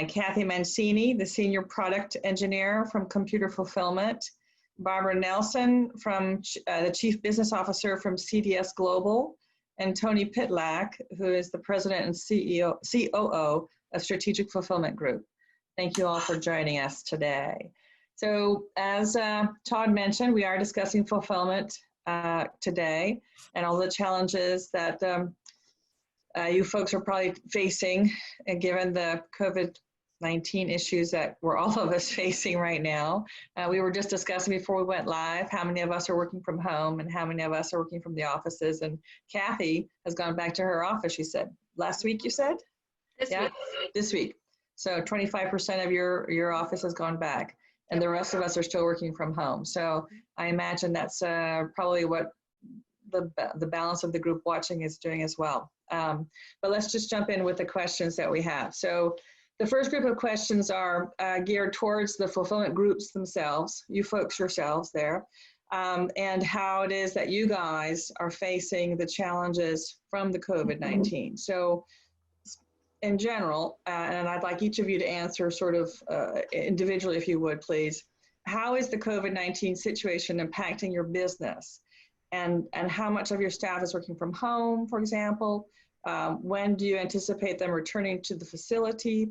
Kathy Mancini, the Senior Product Engineer from Computer Fulfillment, Barbara Nelson, from the Chief Business Officer from CDS Global, and Tony Pytlak, who is the President and COO of Strategic Fulfillment Group. Thank you all for joining us today. So as Todd mentioned, we are discussing fulfillment today and all the challenges that you folks are probably facing, given the COVID-19 issues that we're all of us facing right now. We were just discussing before we went live how many of us are working from home and how many of us are working from the offices. And Kathy has gone back to her office, she said. Last week, you said? This week. This week. So 25% of your office has gone back, and the rest of us are still working from home. So I imagine that's probably what the balance of the group watching is doing as well. But let's just jump in with the questions that we have. So the first group of questions are geared towards the fulfillment groups themselves, you folks yourselves there, and how it is that you guys are facing the challenges from the COVID-19. So in general, and I'd like each of you to answer sort of individually, if you would, please. How is the COVID-19 situation impacting your business? And how much of your staff is working from home, for example? When do you anticipate them returning to the facility?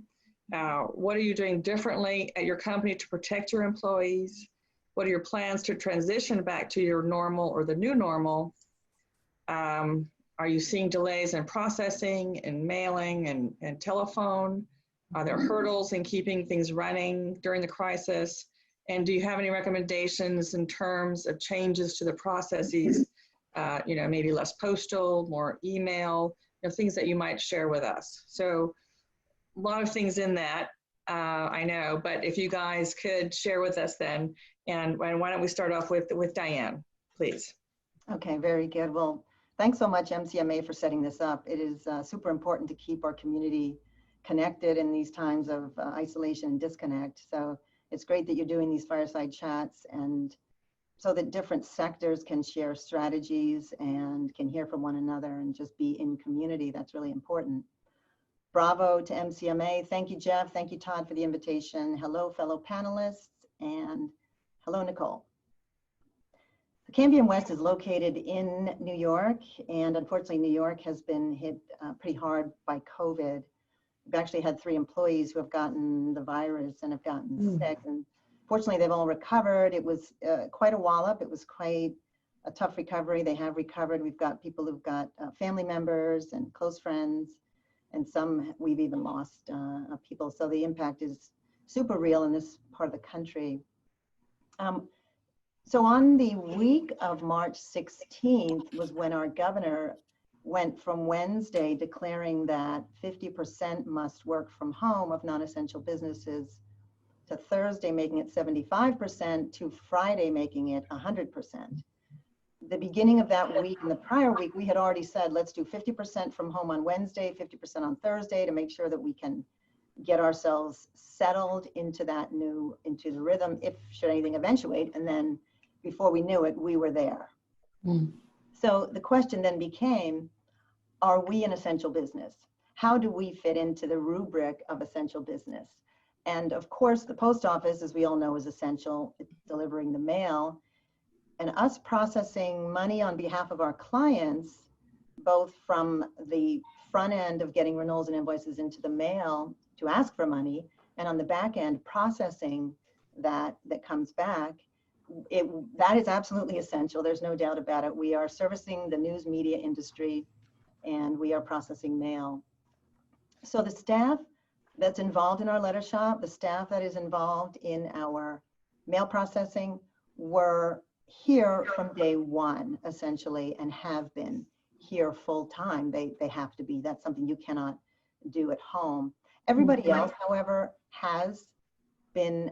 What are you doing differently at your company to protect your employees? What are your plans to transition back to your normal or the new normal? Are you seeing delays in processing and mailing and telephone? Are there hurdles in keeping things running during the crisis? And do you have any recommendations in terms of changes to the processes? Maybe less postal, more email, things that you might share with us. So a lot of things in that, I know, but if you guys could share with us then, and why don't we start off with Diane, please. Okay, very good. Well, thanks so much, MCMA, for setting this up. It is super important to keep our community connected in these times of isolation and disconnect. So it's great that you're doing these fireside chats, and so that different sectors can share strategies and can hear from one another and just be in community. That's really important. Bravo to MCMA. Thank you, Jeff. Thank you, Todd, for the invitation. Hello, fellow panelists, and hello, Nicole. The Cambey West is located in New York, and unfortunately, New York has been hit pretty hard by COVID. We've actually had 3 employees who have gotten the virus and have gotten sick, and fortunately, they've all recovered. It was quite a wallop. It was quite a tough recovery. They have recovered. We've got people who've got family members and close friends, and some we've even lost people. So the impact is super real in this part of the country. So on the week of March 16th was when our governor went from Wednesday declaring that 50% must work from home of non-essential businesses, to Thursday making it 75%, to Friday making it 100%. The beginning of that week and the prior week, we had already said, let's do 50% from home on Wednesday, 50% on Thursday, to make sure that we can get ourselves settled into the rhythm, if should anything eventuate. And then before we knew it, we were there. So the question then became, are we an essential business? How do we fit into the rubric of essential business? And of course, the post office, as we all know, is essential. It's delivering the mail. And us processing money on behalf of our clients, both from the front end of getting renewals and invoices into the mail to ask for money, and on the back end processing that comes back, that is absolutely essential. There's no doubt about it. We are servicing the news media industry, and we are processing mail. So the staff that's involved in our letter shop, the staff that is involved in our mail processing, were here from day one, essentially, and have been here full time. They have to be. That's something you cannot do at home. Everybody else, however, has been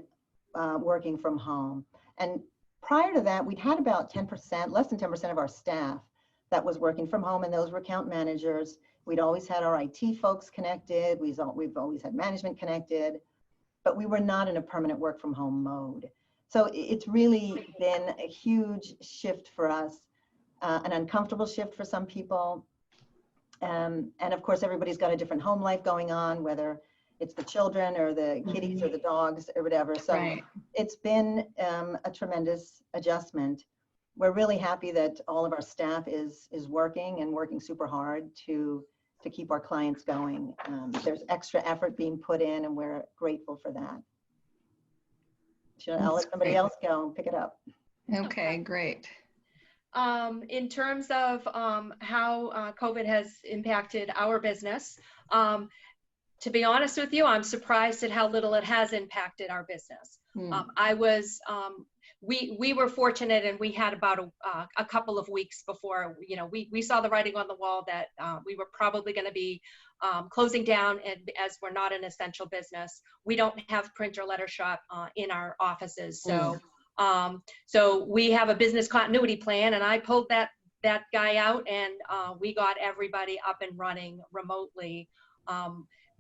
working from home. And prior to that, we'd had about 10%, less than 10% of our staff that was working from home, and those were account managers. We'd always had our IT folks connected. We've always had management connected, but we were not in a permanent work from home mode. So it's really been a huge shift for us, an uncomfortable shift for some people. And of course, everybody's got a different home life going on, whether it's the children or the kitties or the dogs or whatever. So Right. it's been a tremendous adjustment. We're really happy that all of our staff is working and working super hard to keep our clients going. There's extra effort being put in, and we're grateful for that. I'll let somebody else go and pick it up. Okay, great. In terms of how COVID has impacted our business, to be honest with you, I'm surprised at how little it has impacted our business. We were fortunate, and we had about a couple of weeks before, we saw the writing on the wall that we were probably going to be closing down, and as we're not an essential business, we don't have print or letter shop in our offices. So, so we have a business continuity plan, and I pulled that guy out, and we got everybody up and running remotely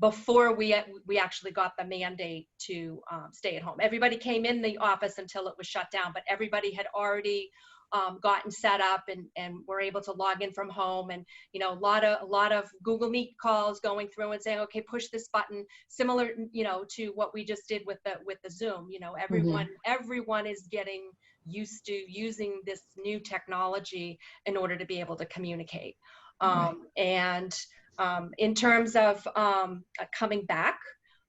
before we actually got the mandate to stay at home. Everybody came in the office until it was shut down, but everybody had already gotten set up and were able to log in from home. And a lot of Google Meet calls going through and saying, okay, push this button, similar to what we just did with the Zoom. Everyone is getting used to using this new technology in order to be able to communicate. And in terms of coming back,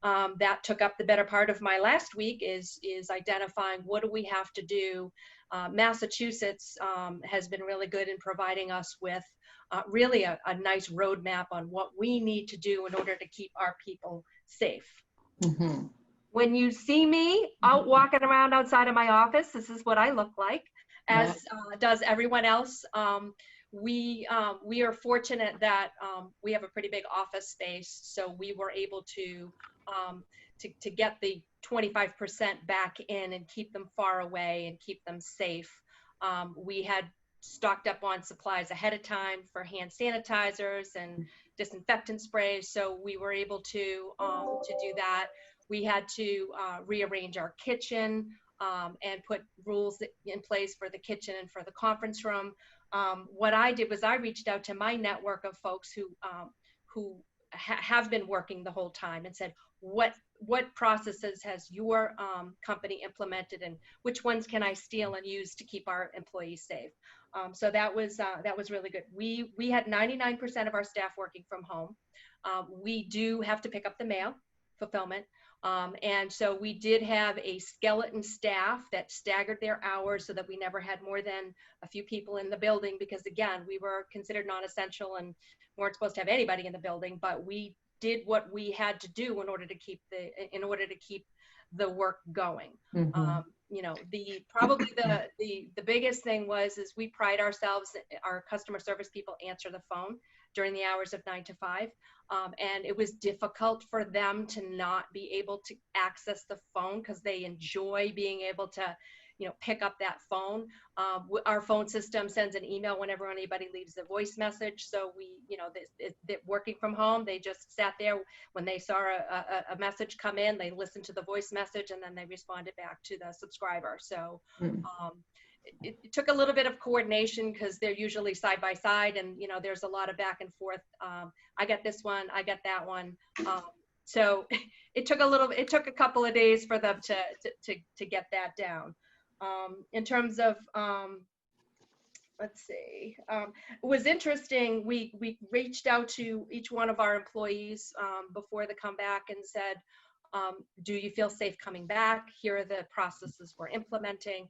that took up the better part of my last week is identifying what do we have to do. Massachusetts has been really good in providing us with really a nice roadmap on what we need to do in order to keep our people safe. When you see me out walking around outside of my office, this is what I look like, as does everyone else. We are fortunate that we have a pretty big office space, so we were able to get the 25% back in and keep them far away and keep them safe. We had stocked up on supplies ahead of time for hand sanitizers and disinfectant sprays, so we were able to do that. We had to rearrange our kitchen and put rules in place for the kitchen and for the conference room. What I did was I reached out to my network of folks who have been working the whole time and said, what processes has your company implemented, and which ones can I steal and use to keep our employees safe? So that was really good. We had 99% of our staff working from home. We do have to pick up the mail fulfillment. And so we did have a skeleton staff that staggered their hours so that we never had more than a few people in the building, because again, we were considered non-essential and weren't supposed to have anybody in the building, but we did what we had to do in order to keep the work going. Probably the biggest thing is we pride ourselves, our customer service people answer the phone during the hours of 9 to 5. And it was difficult for them to not be able to access the phone because they enjoy being able to, pick up that phone. Our phone system sends an email whenever anybody leaves a voice message. So they're working from home, they just sat there when they saw a message come in, they listened to the voice message, and then they responded back to the subscriber. So it took a little bit of coordination because they're usually side by side, and there's a lot of back and forth. I get this one, I get that one. So it took a couple of days for them to get that down. In terms of let's see, it was interesting. We reached out to each one of our employees before the comeback and said, do you feel safe coming back? Here are the processes we're implementing.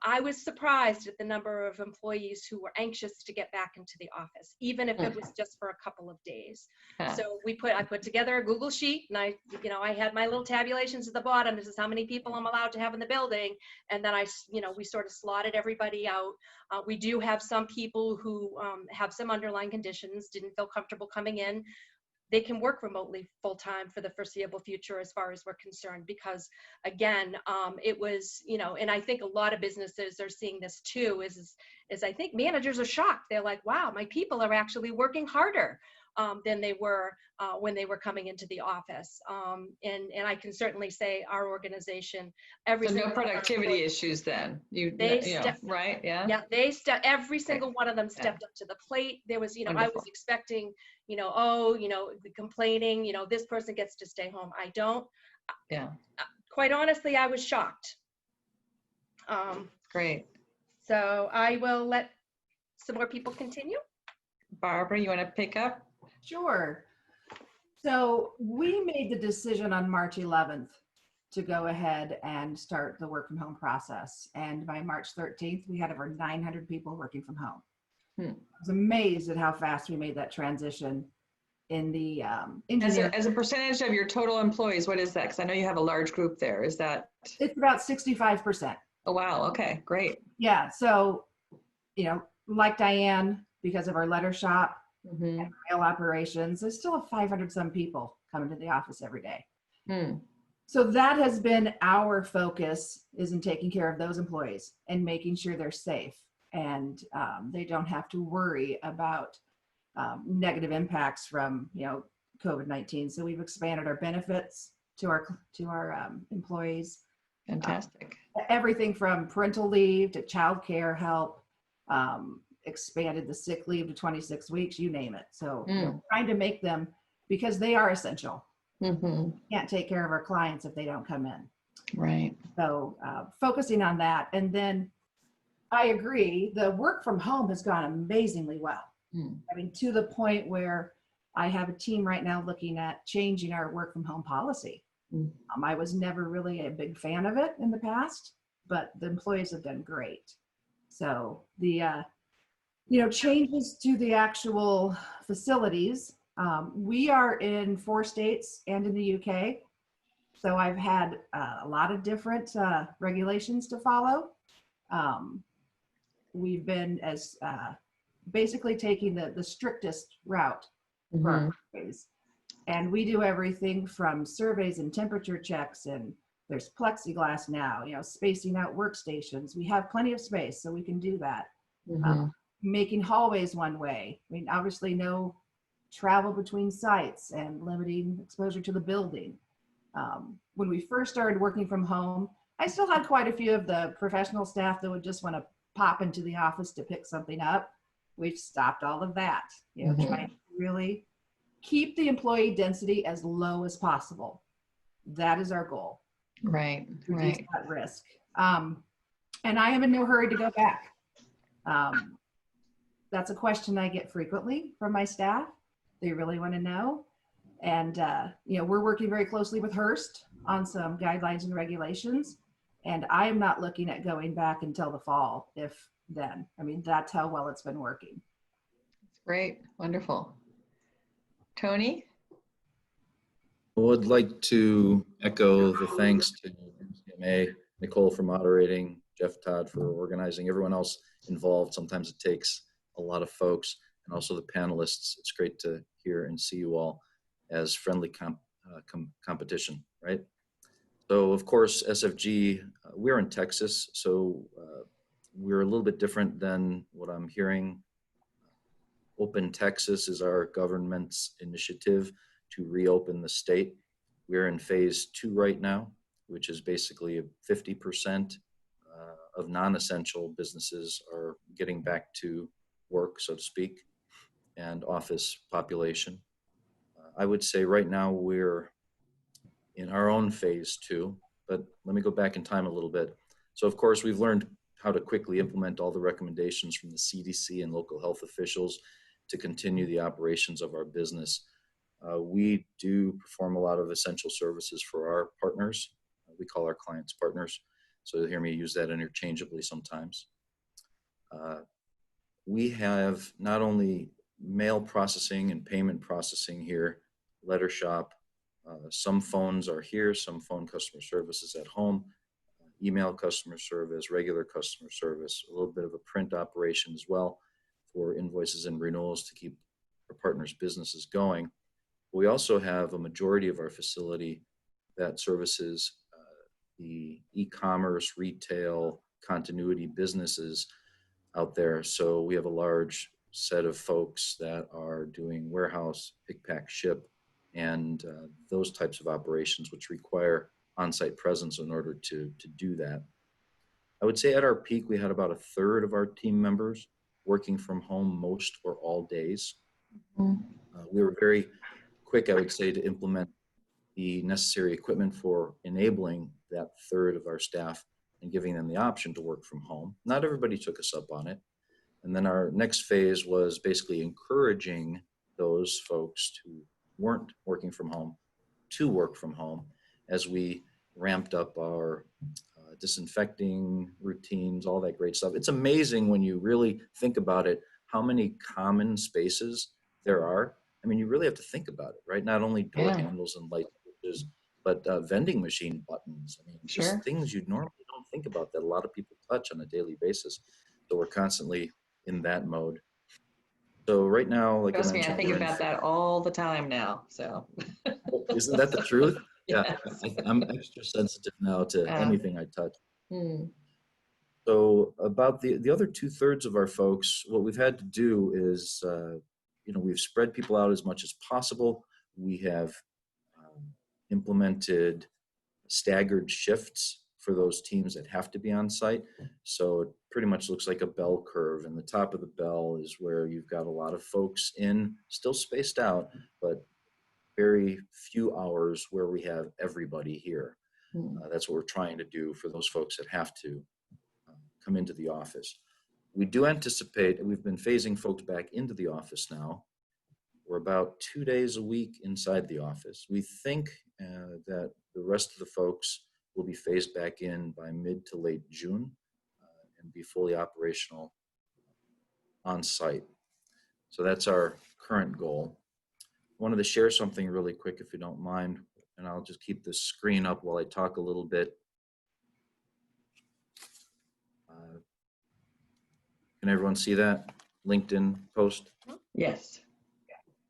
I was surprised at the number of employees who were anxious to get back into the office, even if it was just for a couple of days. So I put together a Google sheet, and I had my little tabulations at the bottom. This is how many people I'm allowed to have in the building. And then we sort of slotted everybody out. We do have some people who have some underlying conditions, didn't feel comfortable coming in. They can work remotely full-time for the foreseeable future as far as we're concerned, because again, it was, and I think a lot of businesses are seeing this too, is I think managers are shocked. They're like, wow, my people are actually working harder. than they were when they were coming into the office. And I can certainly say our organization, every So no single one of our productivity employees, issues then. they Right? Yeah. yeah, every single one of them stepped up to the plate. There was, I was Wonderful. expecting, the complaining, this person gets to stay home. I don't. Yeah. Quite honestly, I was shocked. Great. So I will let some more people continue. Barbara, you want to pick up? Sure. So we made the decision on March 11th to go ahead and start the work from home process. And by March 13th, we had over 900 people working from home. I was amazed at how fast we made that transition in the engineering. As a percentage of your total employees, what is that? Because I know you have a large group there. Is that? It's about 65%. Oh, wow. Okay, great. Yeah. So, like Diane, because of our letter shop and mail operations, there's still 500 some people coming to the office every day. So that has been our focus, is in taking care of those employees and making sure they're safe and they don't have to worry about negative impacts from COVID-19. So we've expanded our benefits to our employees. Fantastic. Everything from parental leave to child care help, expanded the sick leave to 26 weeks, you name it. So trying to make them, because they are essential. Can't take care of our clients if they don't come in. Right. So focusing on that. And then I agree, the work from home has gone amazingly well. I mean, to the point where I have a team right now looking at changing our work from home policy. I was never really a big fan of it in the past, but the employees have done great. So the, changes to the actual facilities, we are in 4 states and in the UK. So I've had a lot of different regulations to follow. We've been as basically taking the strictest route for our employees. And we do everything from surveys and temperature checks, and there's plexiglass now, spacing out workstations. We have plenty of space, so we can do that. Making hallways one way. I mean, obviously no travel between sites and limiting exposure to the building. When we first started working from home, I still had quite a few of the professional staff that would just want to pop into the office to pick something up. We've stopped all of that, trying to really keep the employee density as low as possible. That is our goal. Right. Reduce that risk. And I am in no hurry to go back. That's a question I get frequently from my staff. They really want to know. And, we're working very closely with Hearst on some guidelines and regulations. And I am not looking at going back until the fall, if then. I mean, that's how well it's been working. Great. Wonderful. Tony? I would like to echo the thanks to MCMA, Nicole for moderating, Jeff Todd for organizing, everyone else involved. Sometimes it takes a lot of folks, and also the panelists. It's great to hear and see you all as friendly competition, right? So of course, SFG, we're in Texas, so we're a little bit different than what I'm hearing. Open Texas is our government's initiative to reopen the state. We're in phase 2 right now, which is basically 50% of non-essential businesses are getting back to work, so to speak, and office population. I would say right now we're in our own phase 2, but let me go back in time a little bit. So of course, we've learned how to quickly implement all the recommendations from the CDC and local health officials to continue the operations of our business. We do perform a lot of essential services for our partners. We call our clients partners, so you'll hear me use that interchangeably sometimes. We have not only mail processing and payment processing here, letter shop, some phones are here, some phone customer services at home, email customer service, regular customer service, a little bit of a print operation as well for invoices and renewals to keep our partners' businesses going. We also have a majority of our facility that services the e-commerce, retail, continuity businesses out there. So we have a large set of folks that are doing warehouse, pick, pack, ship, and those types of operations, which require on-site presence in order to do that. I would say at our peak, we had about a third of our team members working from home most or all days. We were very quick, I would say, to implement the necessary equipment for enabling that third of our staff and giving them the option to work from home. Not everybody took us up on it. And then our next phase was basically encouraging those folks who weren't working from home to work from home as we ramped up our disinfecting routines, all that great stuff. It's amazing when you really think about it, how many common spaces there are. I mean, you really have to think about it, right? Not only door handles and light switches, but vending machine buttons. I mean, just things you normally don't think about that a lot of people touch on a daily basis. So we're constantly in that mode. So right now, like Trust I mentioned, me, I think about that all the time now. So isn't that the truth? Yes. Yeah, I'm extra sensitive now to anything I touch. Hmm. So about the other 2/3 of our folks, what we've had to do is, we've spread people out as much as possible. We have implemented staggered shifts for those teams that have to be on site. So it pretty much looks like a bell curve, and the top of the bell is where you've got a lot of folks in, still spaced out, but very few hours where we have everybody here. That's what we're trying to do for those folks that have to come into the office. We do anticipate, we've been phasing folks back into the office now. We're about 2 days a week inside the office. We think that the rest of the folks will be phased back in by mid to late June and be fully operational on site. So that's our current goal. I wanted to share something really quick, if you don't mind, and I'll just keep this screen up while I talk a little bit. Can everyone see that LinkedIn post? Yes.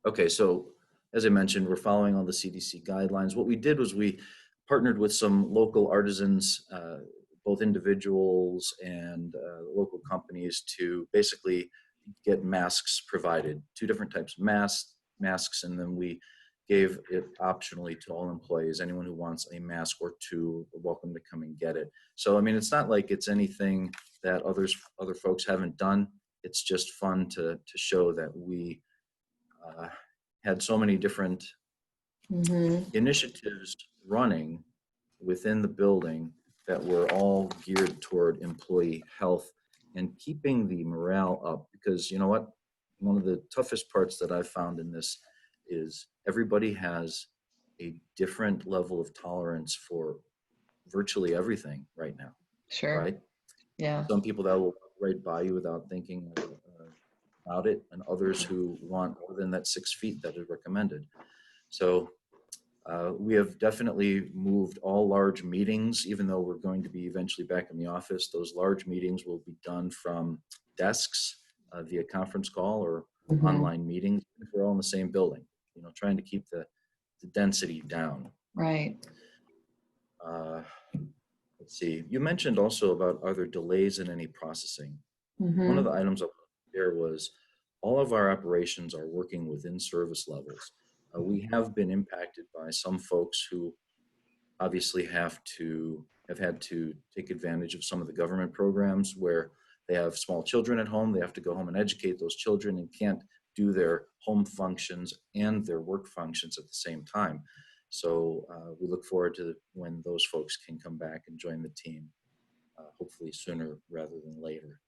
Okay, so as I mentioned, we're following all the CDC guidelines. What we did was we partnered with some local artisans, both individuals and local companies, to basically get masks provided, 2 different types of masks, and then we gave it optionally to all employees. Anyone who wants a mask or 2 are welcome to come and get it. So, I mean, it's not like it's anything that other folks haven't done. It's just fun to show that we had so many different initiatives running within the building that were all geared toward employee health and keeping the morale up. Because you know what? One of the toughest parts that I've found in this is everybody has a different level of tolerance for virtually everything right now. Sure. Right? Yeah. Some people that will walk right by you without thinking about it, and others who want more than that 6 feet that is recommended. So we have definitely moved all large meetings, even though we're going to be eventually back in the office. Those large meetings will be done from desks via conference call or online meetings if we're all in the same building, trying to keep the density down. Right. Let's see. You mentioned also about are there delays in any processing? One of the items up there was all of our operations are working within service levels. We have been impacted by some folks who obviously have had to take advantage of some of the government programs where they have small children at home. They have to go home and educate those children and can't do their home functions and their work functions at the same time. So we look forward to when those folks can come back and join the team, hopefully sooner rather than later.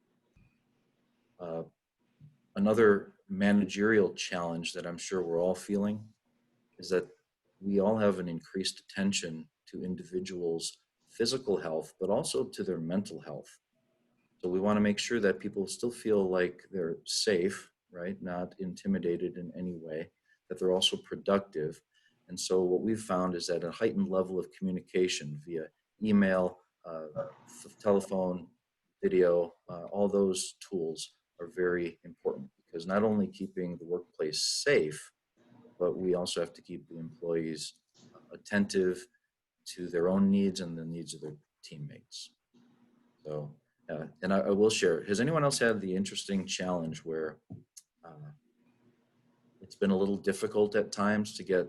Another managerial challenge that I'm sure we're all feeling is that we all have an increased attention to individuals' physical health, but also to their mental health. So we want to make sure that people still feel like they're safe, right? Not intimidated in any way, that they're also productive. And so what we've found is that a heightened level of communication via email, telephone, video, all those tools are very important, because not only keeping the workplace safe, but we also have to keep the employees attentive to their own needs and the needs of their teammates. So, and I will share, has anyone else had the interesting challenge where It's been a little difficult at times to get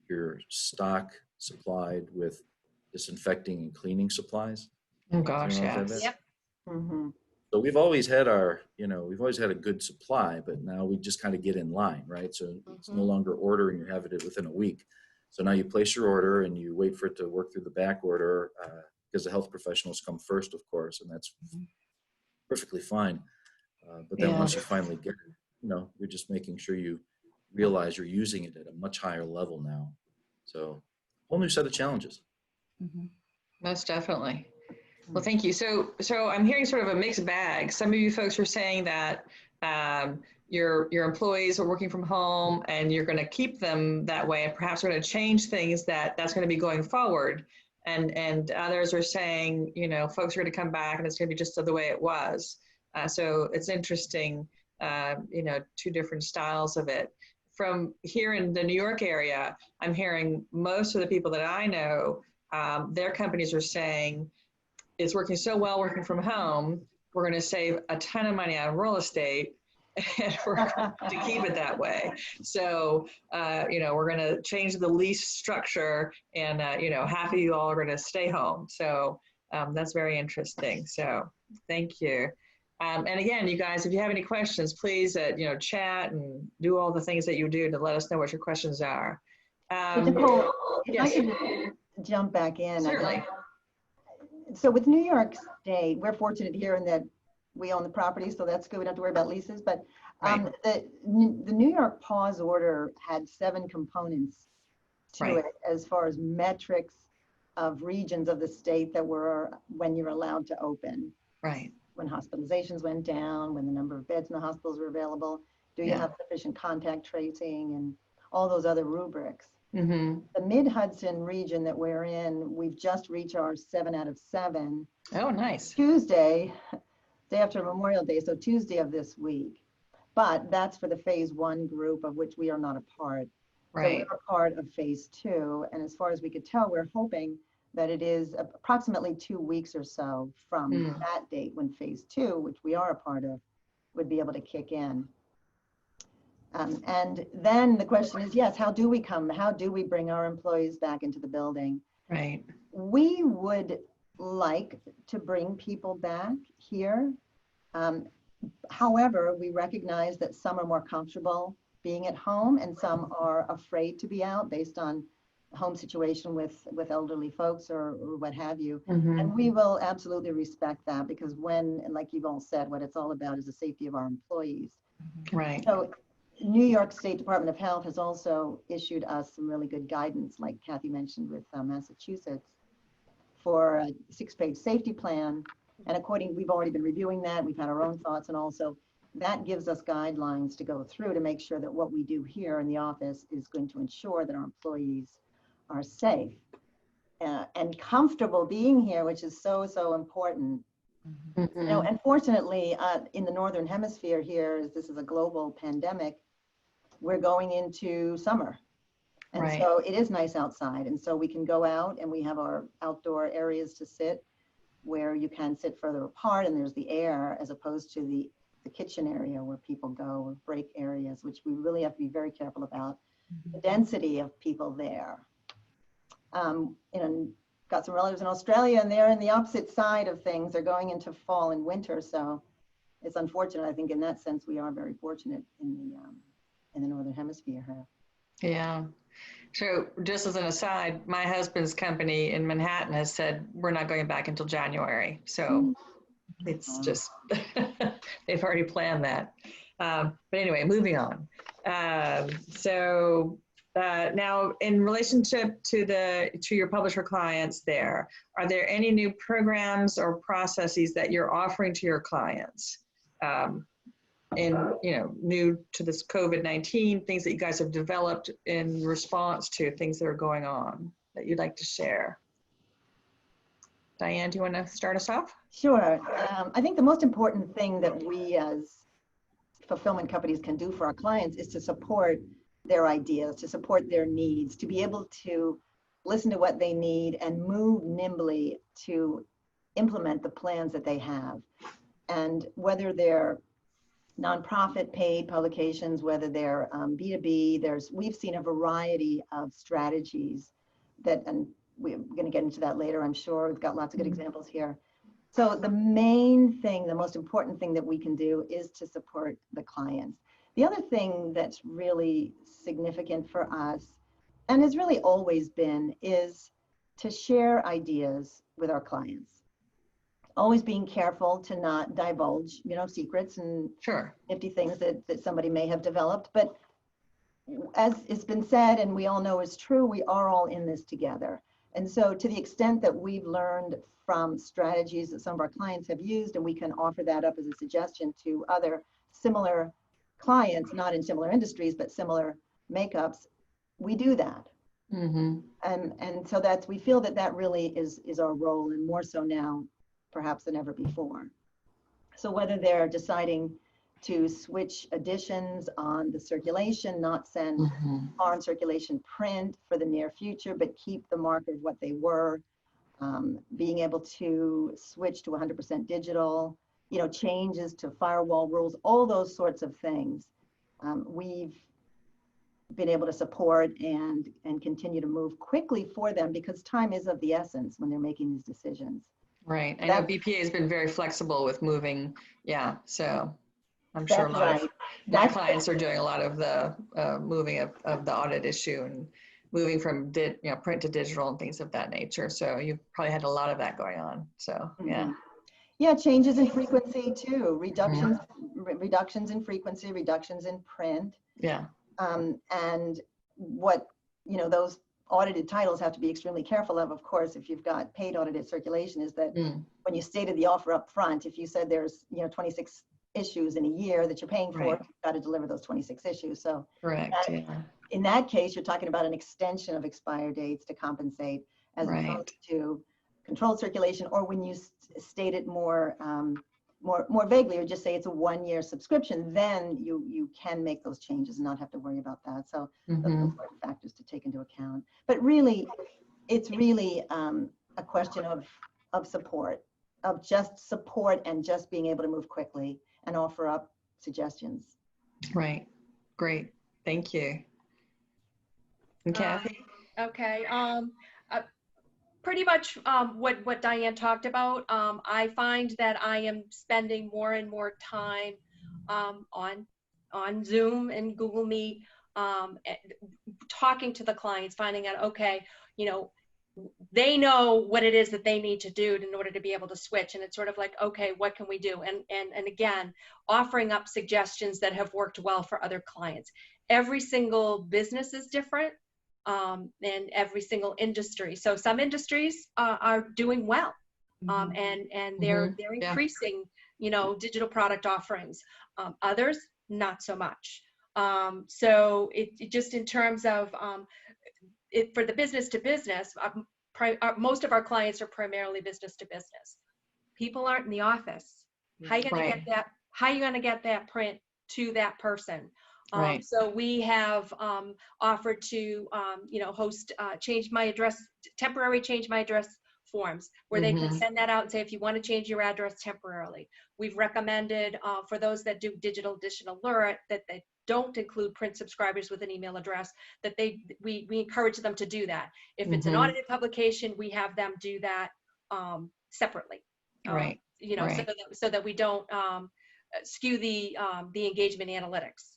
your stock supplied with disinfecting and cleaning supplies. Oh gosh, Anyone else have yes. that? Yep. Mm-hmm. So we've always had our, we've always had a good supply, but now we just kind of get in line, right? So it's no longer order and you have it within a week. So now you place your order and you wait for it to work through the back order because the health professionals come first, of course, and that's perfectly fine. But then once you finally get it, you're just making sure you realize you're using it at a much higher level now. So whole new set of challenges. Most definitely. Well, thank you. So I'm hearing sort of a mixed bag. Some of you folks are saying that your employees are working from home and you're going to keep them that way, and perhaps we're going to change things that's going to be going forward. And others are saying, folks are going to come back and it's going to be just the way it was. So it's interesting, two different styles of it. From here in the New York area, I'm hearing most of the people that I know, their companies are saying, it's working so well working from home, we're going to save a ton of money on real estate and we're going to keep it that way. So, we're going to change the lease structure and, half of you all are going to stay home. So that's very interesting. So thank you. And again, you guys, if you have any questions, please, chat and do all the things that you do to let us know what your questions are. Nicole, if yes. I could jump back in. Certainly. So with New York State, we're fortunate here in that we own the property, so that's good. We don't have to worry about leases. But the New York pause order had 7 components to it as far as metrics of regions of the state that were when you're allowed to open. Right. When hospitalizations went down, when the number of beds in the hospitals were available, do you have sufficient contact tracing and all those other rubrics. The Mid-Hudson region that we're in, we've just reached our 7 out of 7. Oh, nice. Tuesday, day after Memorial Day, so Tuesday of this week. But that's for the phase 1 group of which we are not a part. Right. So we're a part of phase 2. And as far as we could tell, we're hoping that it is approximately 2 weeks or so from that date when phase 2, which we are a part of, would be able to kick in. And then the question is, yes, how do we bring our employees back into the building? Right. We would like to bring people back here. However, we recognize that some are more comfortable being at home and some are afraid to be out based on home situation with elderly folks or what have you. And we will absolutely respect that because like you've all said, what it's all about is the safety of our employees. Right. So New York State Department of Health has also issued us some really good guidance, like Kathy mentioned with Massachusetts, for a 6-page safety plan. And we've already been reviewing that. We've had our own thoughts, and also that gives us guidelines to go through to make sure that what we do here in the office is going to ensure that our employees are safe and comfortable being here, which is so, so important. Unfortunately, in the Northern Hemisphere here, this is a global pandemic, we're going into summer. And so it is nice outside. And so we can go out and we have our outdoor areas to sit where you can sit further apart and there's the air as opposed to the kitchen area where people go, or break areas, which we really have to be very careful about the density of people there. Got some relatives in Australia and they're in the opposite side of things. They're going into fall and winter. So it's unfortunate. I think in that sense, we are very fortunate in the Northern Hemisphere here. Yeah. So just as an aside, my husband's company in Manhattan has said we're not going back until January. So it's just, they've already planned that. But anyway, moving on. Now, in relationship to your publisher clients there, are there any new programs or processes that you're offering to your clients? New to this COVID-19, things that you guys have developed in response to things that are going on that you'd like to share? Diane, do you want to start us off? Sure. I think the most important thing that we as fulfillment companies can do for our clients is to support their ideas, to support their needs, to be able to listen to what they need and move nimbly to implement the plans that they have. And whether they're nonprofit paid publications, whether they're B2B. We've seen a variety of strategies that, and we're going to get into that later, I'm sure. We've got lots of good examples here. So the main thing, the most important thing that we can do is to support the clients. The other thing that's really significant for us, and has really always been, is to share ideas with our clients. Always being careful to not divulge, secrets and Sure. nifty things that somebody may have developed. But as it's been said, and we all know is true, we are all in this together. And so to the extent that we've learned from strategies that some of our clients have used, and we can offer that up as a suggestion to other similar clients, not in similar industries, but similar makeups, we do that. Mm-hmm. And so we feel that really is our role, and more so now perhaps than ever before. So whether they're deciding to switch editions on the circulation, not send foreign circulation print for the near future, but keep the mark of what they were, being able to switch to 100% digital, changes to firewall rules, all those sorts of things, we've been able to support and continue to move quickly for them, because time is of the essence when they're making these decisions. Right. I know BPA has been very flexible with moving. Yeah. So I'm sure a lot of my clients are doing a lot of the moving of the audit issue and moving from print to digital and things of that nature. So you've probably had a lot of that going on. So yeah. Yeah, changes in frequency too, reductions in frequency, reductions in print. Yeah. And what, those audited titles have to be extremely careful of course, if you've got paid audited circulation, is that when you stated the offer up front, if you said there's 26 issues in a year that you're paying for, you've got to deliver those 26 issues. So correct. In that case, you're talking about an extension of expire dates to compensate, as opposed to controlled circulation, or when you state it more vaguely, or just say it's a 1-year subscription, then you can make those changes and not have to worry about that. So those are important factors to take into account. But really, it's really a question of support, of just support and just being able to move quickly and offer up suggestions. Right. Great. Thank you. And Kathy? Okay. Pretty much what Diane talked about. I find that I am spending more and more time on Zoom and Google Meet, talking to the clients, finding out, okay, they know what it is that they need to do in order to be able to switch. And it's sort of like, okay, what can we do? And again, offering up suggestions that have worked well for other clients. Every single business is different. And every single industry. So some industries are doing well, and they're increasing, digital product offerings. Others, not so much. So it just in terms of for the business to business, most of our clients are primarily business to business. People aren't in the office. How are you going to get that? How are you going to get that print to that person? So we have offered to, host temporary change my address forms, where they can send that out and say, if you want to change your address temporarily. We've recommended for those that do digital edition alert that they don't include print subscribers with an email address, that we encourage them to do that. If it's an audited publication, we have them do that separately. So that we don't skew the engagement analytics.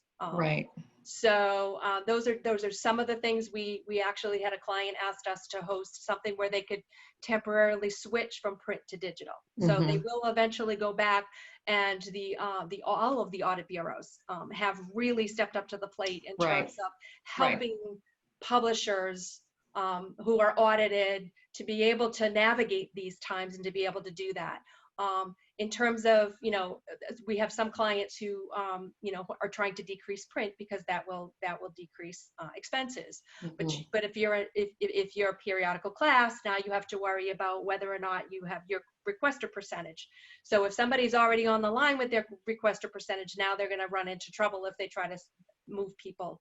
So those are some of the things we actually had a client asked us to host something where they could temporarily switch from print to digital. So they will eventually go back, and all of the audit bureaus have really stepped up to the plate in terms of helping publishers who are audited to be able to navigate these times and to be able to do that. In terms of, we have some clients who, are trying to decrease print because that will decrease expenses. But if you're a periodical class, now you have to worry about whether or not you have your requester percentage. So if somebody's already on the line with their requester percentage, now they're going to run into trouble if they try to move people.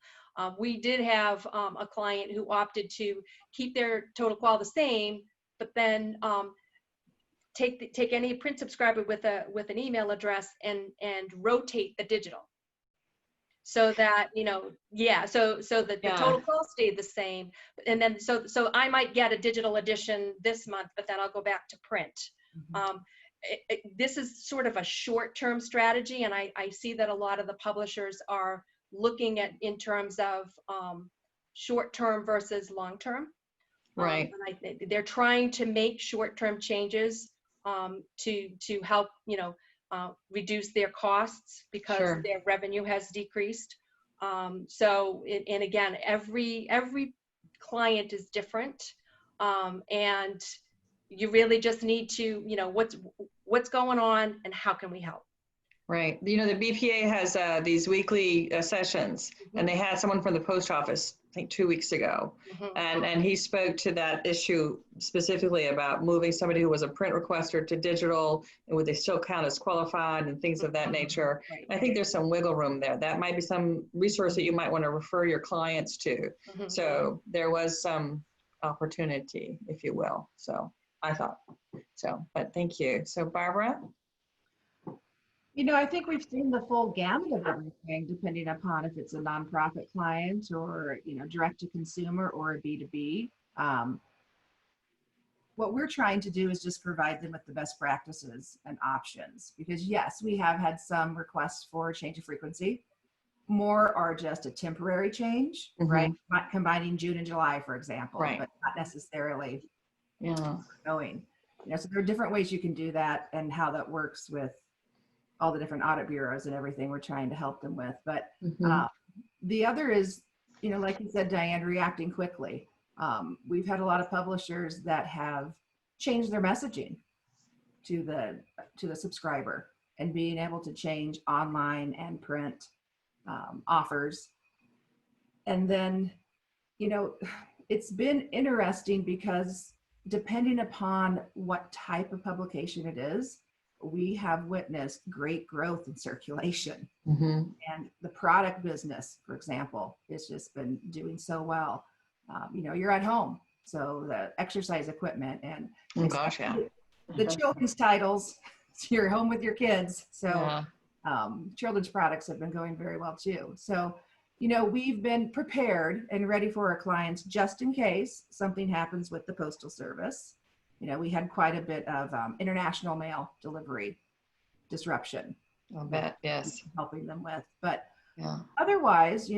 We did have a client who opted to keep their total qual the same, but then take any print subscriber with an email address and rotate the digital. So that, so that the total cost stayed the same. And then, so I might get a digital edition this month, but then I'll go back to print. This is sort of a short-term strategy. And I see that a lot of the publishers are looking at in terms of short-term versus long-term. Right. And they're trying to make short-term changes to help, reduce their costs because their revenue has decreased. So, and again, every client is different. And you really just need to, what's going on and how can we help? Right. The BPA has these weekly sessions, and they had someone from the post office, I think 2 weeks ago. And he spoke to that issue specifically about moving somebody who was a print requester to digital, and would they still count as qualified and things of that nature. Right. I think there's some wiggle room there. That might be some resource that you might want to refer your clients to. So there was some opportunity, if you will. So I thought so, but thank you. So Barbara? I think we've seen the full gamut of everything, depending upon if it's a nonprofit client or, direct to consumer or a B2B. What we're trying to do is just provide them with the best practices and options, because yes, we have had some requests for change of frequency. More are just a temporary change, right? Not combining June and July, for example, but not necessarily going. So there are different ways you can do that and how that works with all the different audit bureaus and everything we're trying to help them with. But the other is, like you said, Diane, reacting quickly. We've had a lot of publishers that have changed their messaging to the subscriber, and being able to change online and print offers. And then, it's been interesting because depending upon what type of publication it is, we have witnessed great growth in circulation. And the product business, for example, has just been doing so well. You're at home, so the exercise equipment and the children's titles, you're home with your kids. So children's products have been going very well too. So, we've been prepared and ready for our clients just in case something happens with the Postal Service. We had quite a bit of international mail delivery disruption. I'll bet, yes. Helping them with, but otherwise,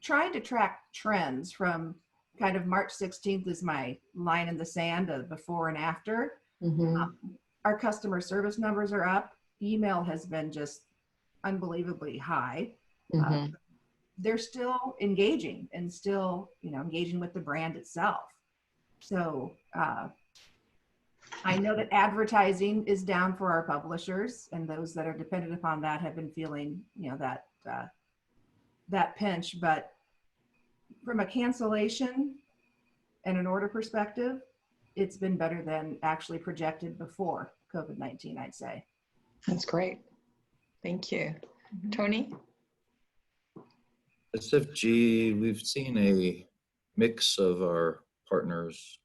trying to track trends from kind of March 16th is my line in the sand of before and after. Our customer service numbers are up. Email has been just unbelievably high. They're still engaging and still, engaging with the brand itself. So I know that advertising is down for our publishers, and those that are dependent upon that have been feeling, that pinch. But from a cancellation and an order perspective, it's been better than actually projected before COVID-19, I'd say. That's great. Thank you. Tony? SFG, we've seen a mix of our partners'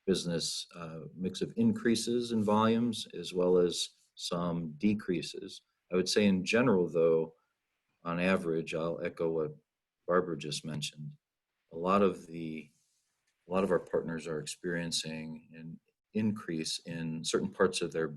business, mix of increases in volumes as well as some decreases. I would say in general, though, on average, I'll echo what Barbara just mentioned. A lot of our partners are experiencing an increase in certain parts of their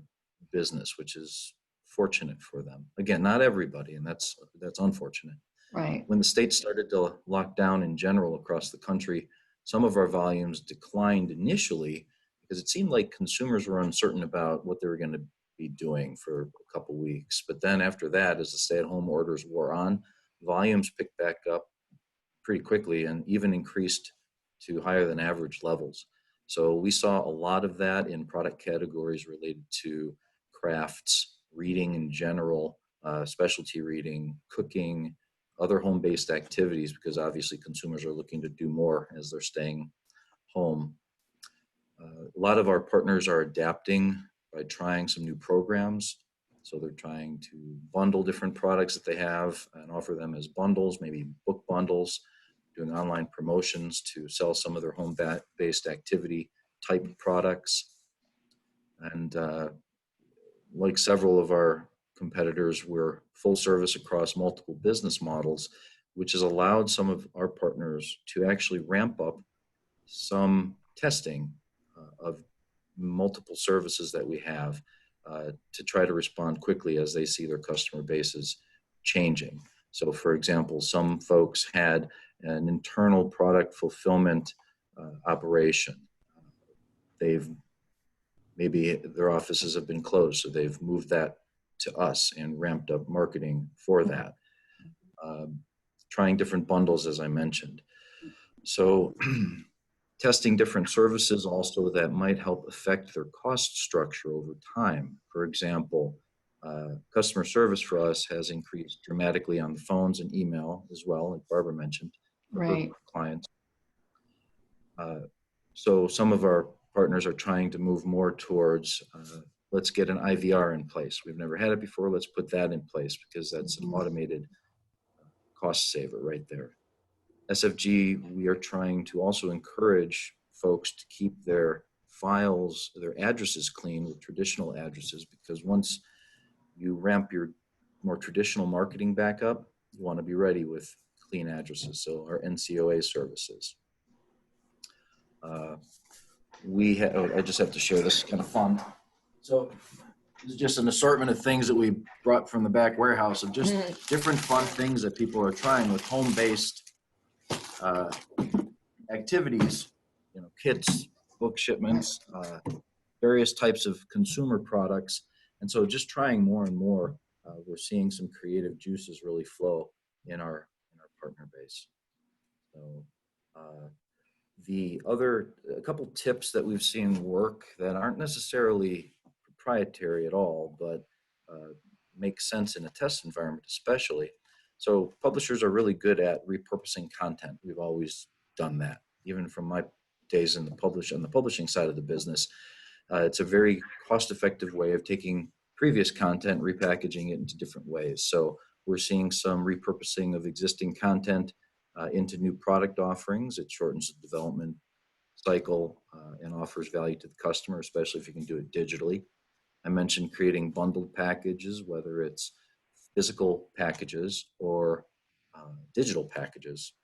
business, which is fortunate for them. Again, not everybody, and that's unfortunate. Right. When the state started to lock down in general across the country, some of our volumes declined initially because it seemed like consumers were uncertain about what they were going to be doing for a couple weeks. But then after that, as the stay-at-home orders wore on, volumes picked back up pretty quickly and even increased to higher than average levels. So we saw a lot of that in product categories related to crafts, reading in general, specialty reading, cooking, other home-based activities, because obviously consumers are looking to do more as they're staying home. A lot of our partners are adapting by trying some new programs. So they're trying to bundle different products that they have and offer them as bundles, maybe book bundles, doing online promotions to sell some of their home-based activity type products. And like several of our competitors, we're full service across multiple business models, which has allowed some of our partners to actually ramp up some testing of multiple services that we have to try to respond quickly as they see their customer bases changing. So for example, some folks had an internal product fulfillment operation. Maybe their offices have been closed, so they've moved that to us and ramped up marketing for that. Trying different bundles, as I mentioned. So testing different services also that might help affect their cost structure over time. For example, customer service for us has increased dramatically on the phones and email as well, like Barbara mentioned, Right. for clients. So some of our partners are trying to move more towards, let's get an IVR in place. We've never had it before, let's put that in place because that's an automated cost saver right there. SFG, we are trying to also encourage folks to keep their files, their addresses clean with traditional addresses, because once you ramp your more traditional marketing back up, you want to be ready with clean addresses. So our NCOA services. I just have to share this, kind of fun. So this is just an assortment of things that we brought from the back warehouse of just different fun things that people are trying with home-based activities, kits, book shipments, various types of consumer products. And so just trying more and more, we're seeing some creative juices really flow in our partner base. So a couple tips that we've seen work that aren't necessarily proprietary at all, but make sense in a test environment especially. So publishers are really good at repurposing content. We've always done that, even from my days on the publishing side of the business. It's a very cost-effective way of taking previous content, repackaging it into different ways. So we're seeing some repurposing of existing content into new product offerings. It shortens the development cycle and offers value to the customer, especially if you can do it digitally. I mentioned creating bundled packages, whether it's physical packages or digital packages.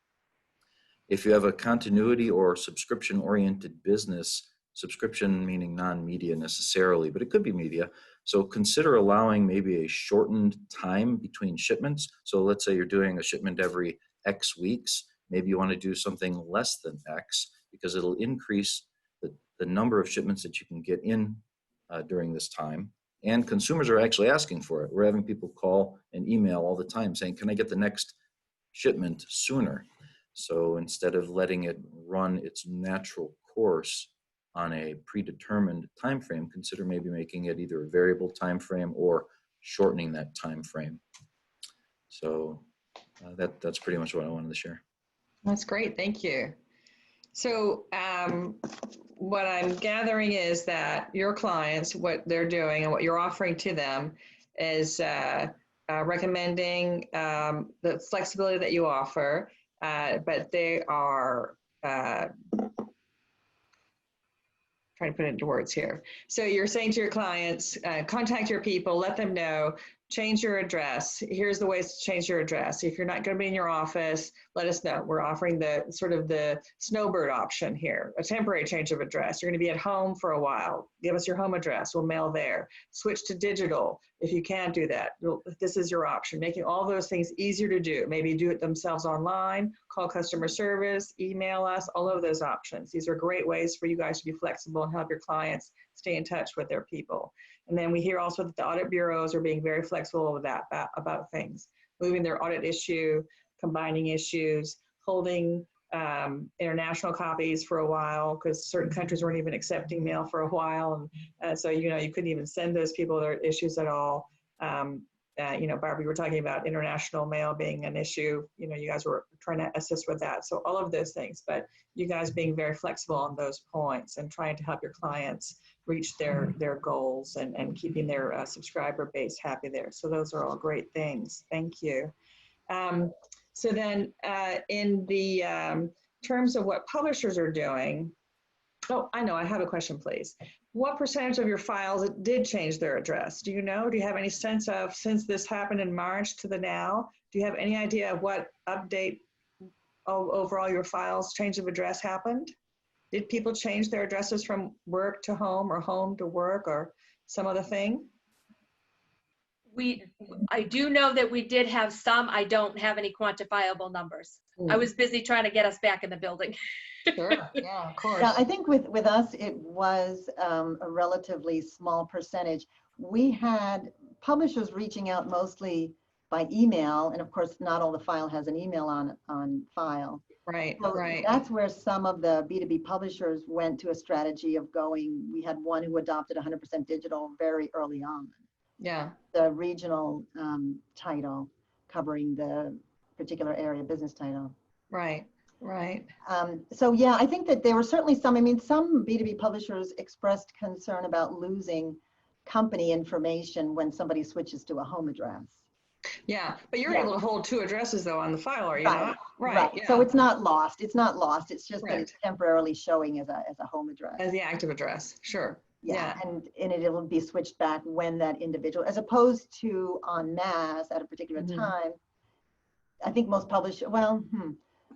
If you have a continuity or subscription-oriented business, subscription meaning non-media necessarily, but it could be media, so consider allowing maybe a shortened time between shipments. So let's say you're doing a shipment every X weeks, maybe you want to do something less than X because it'll increase the number of shipments that you can get in during this time. And consumers are actually asking for it. We're having people call and email all the time saying, can I get the next shipment sooner? So instead of letting it run its natural course on a predetermined time frame, consider maybe making it either a variable time frame or shortening that time frame. So that's pretty much what I wanted to share. That's great. Thank you. So what I'm gathering is that your clients, what they're doing and what you're offering to them is recommending the flexibility that you offer, but they are trying to put it into words here. So you're saying to your clients, contact your people, let them know, change your address. Here's the ways to change your address. If you're not going to be in your office, let us know. We're offering the sort of the snowbird option here, a temporary change of address. You're going to be at home for a while. Give us your home address. We'll mail there. Switch to digital if you can do that. This is your option. Making all those things easier to do. Maybe do it themselves online, call customer service, email us, all of those options. These are great ways for you guys to be flexible and help your clients stay in touch with their people. And then we hear also that the audit bureaus are being very flexible with that about things, moving their audit issue, combining issues, holding international copies for a while because certain countries weren't even accepting mail for a while, and so you couldn't even send those people their issues at all. Barbara, you were talking about international mail being an issue. You guys were trying to assist with that. So all of those things, but you guys being very flexible on those points and trying to help your clients reach their goals and keeping their subscriber base happy there. So those are all great things. Thank you. So then in the terms of what publishers are doing, Oh, I know. I have a question, please. What percentage of your files did change their address? Do you know? Do you have any sense of, since this happened in March to the now, do you have any idea of what update overall your files change of address happened? Did people change their addresses from work to home or home to work or some other thing? I do know that we did have some. I don't have any quantifiable numbers. I was busy trying to get us back in the building. Sure, yeah, of course. Yeah, I think with us, it was a relatively small percentage. We had publishers reaching out mostly by email, and of course, not all the file has an email on file. Right, So right. that's where some of the B2B publishers went to a strategy of going. We had one who adopted 100% digital very early on. Yeah. The regional title covering the particular area business title. Right, right. So yeah, I think that there were certainly some, I mean, some B2B publishers expressed concern about losing company information when somebody switches to a home address. Yeah, but you're Yeah. able to hold two addresses though on the file, are you Right, not? right. Yeah. So it's not lost. It's not lost. It's just that Correct. it's temporarily showing as a home address. As the active address, sure. Yeah, and it will be switched back when that individual, as opposed to en masse at a particular time. I think most publishers,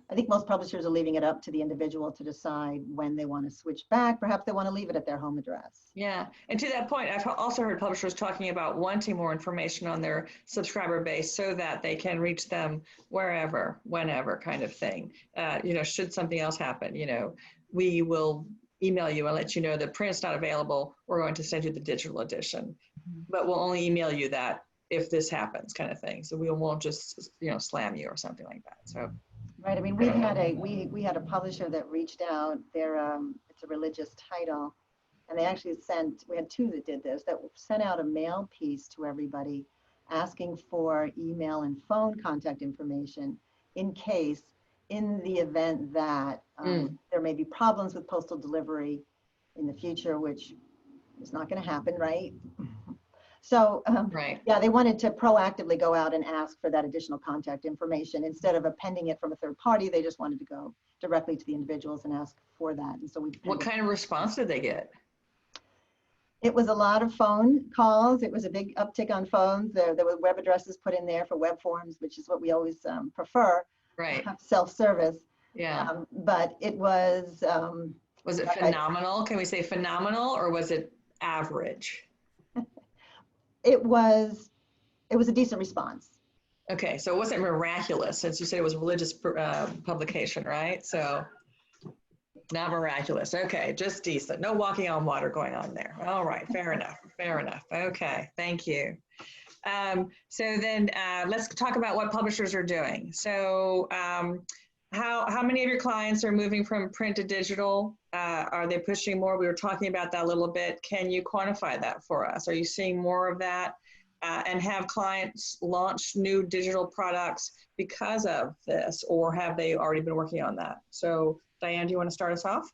I think most publishers are leaving it up to the individual to decide when they want to switch back. Perhaps they want to leave it at their home address. Yeah, and to that point, I've also heard publishers talking about wanting more information on their subscriber base so that they can reach them wherever, whenever kind of thing. You know, should something else happen, you know, we will email you and let you know that print's not available. We're going to send you the digital edition, but we'll only email you that if this happens kind of thing. So we won't just, you know, slam you or something like that. So. Right. I mean, we had a publisher that reached out. It's a religious title, and they actually we had two that did this, that sent out a mail piece to everybody asking for email and phone contact information in the event that there may be problems with postal delivery in the future, which is not going to happen, right? So right. Yeah, they wanted to proactively go out and ask for that additional contact information instead of appending it from a third party. They just wanted to go directly to the individuals and ask for that. And so What kind of response did they get? It was a lot of phone calls. It was a big uptick on phones. There were web addresses put in there for web forms, which is what we always prefer. Right. Self-service. Yeah. But it was. Was it phenomenal? Can we say phenomenal, or was it average? It was a decent response. Okay, so it wasn't miraculous, since you said it was a religious publication, right? So not miraculous. Okay, just decent. No walking on water going on there. All right, fair enough. Fair enough. Okay, thank you. So then let's talk about what publishers are doing. So how many of your clients are moving from print to digital? Are they pushing more? We were talking about that a little bit. Can you quantify that for us? Are you seeing more of that? And have clients launched new digital products because of this, or have they already been working on that? So Diane, do you want to start us off?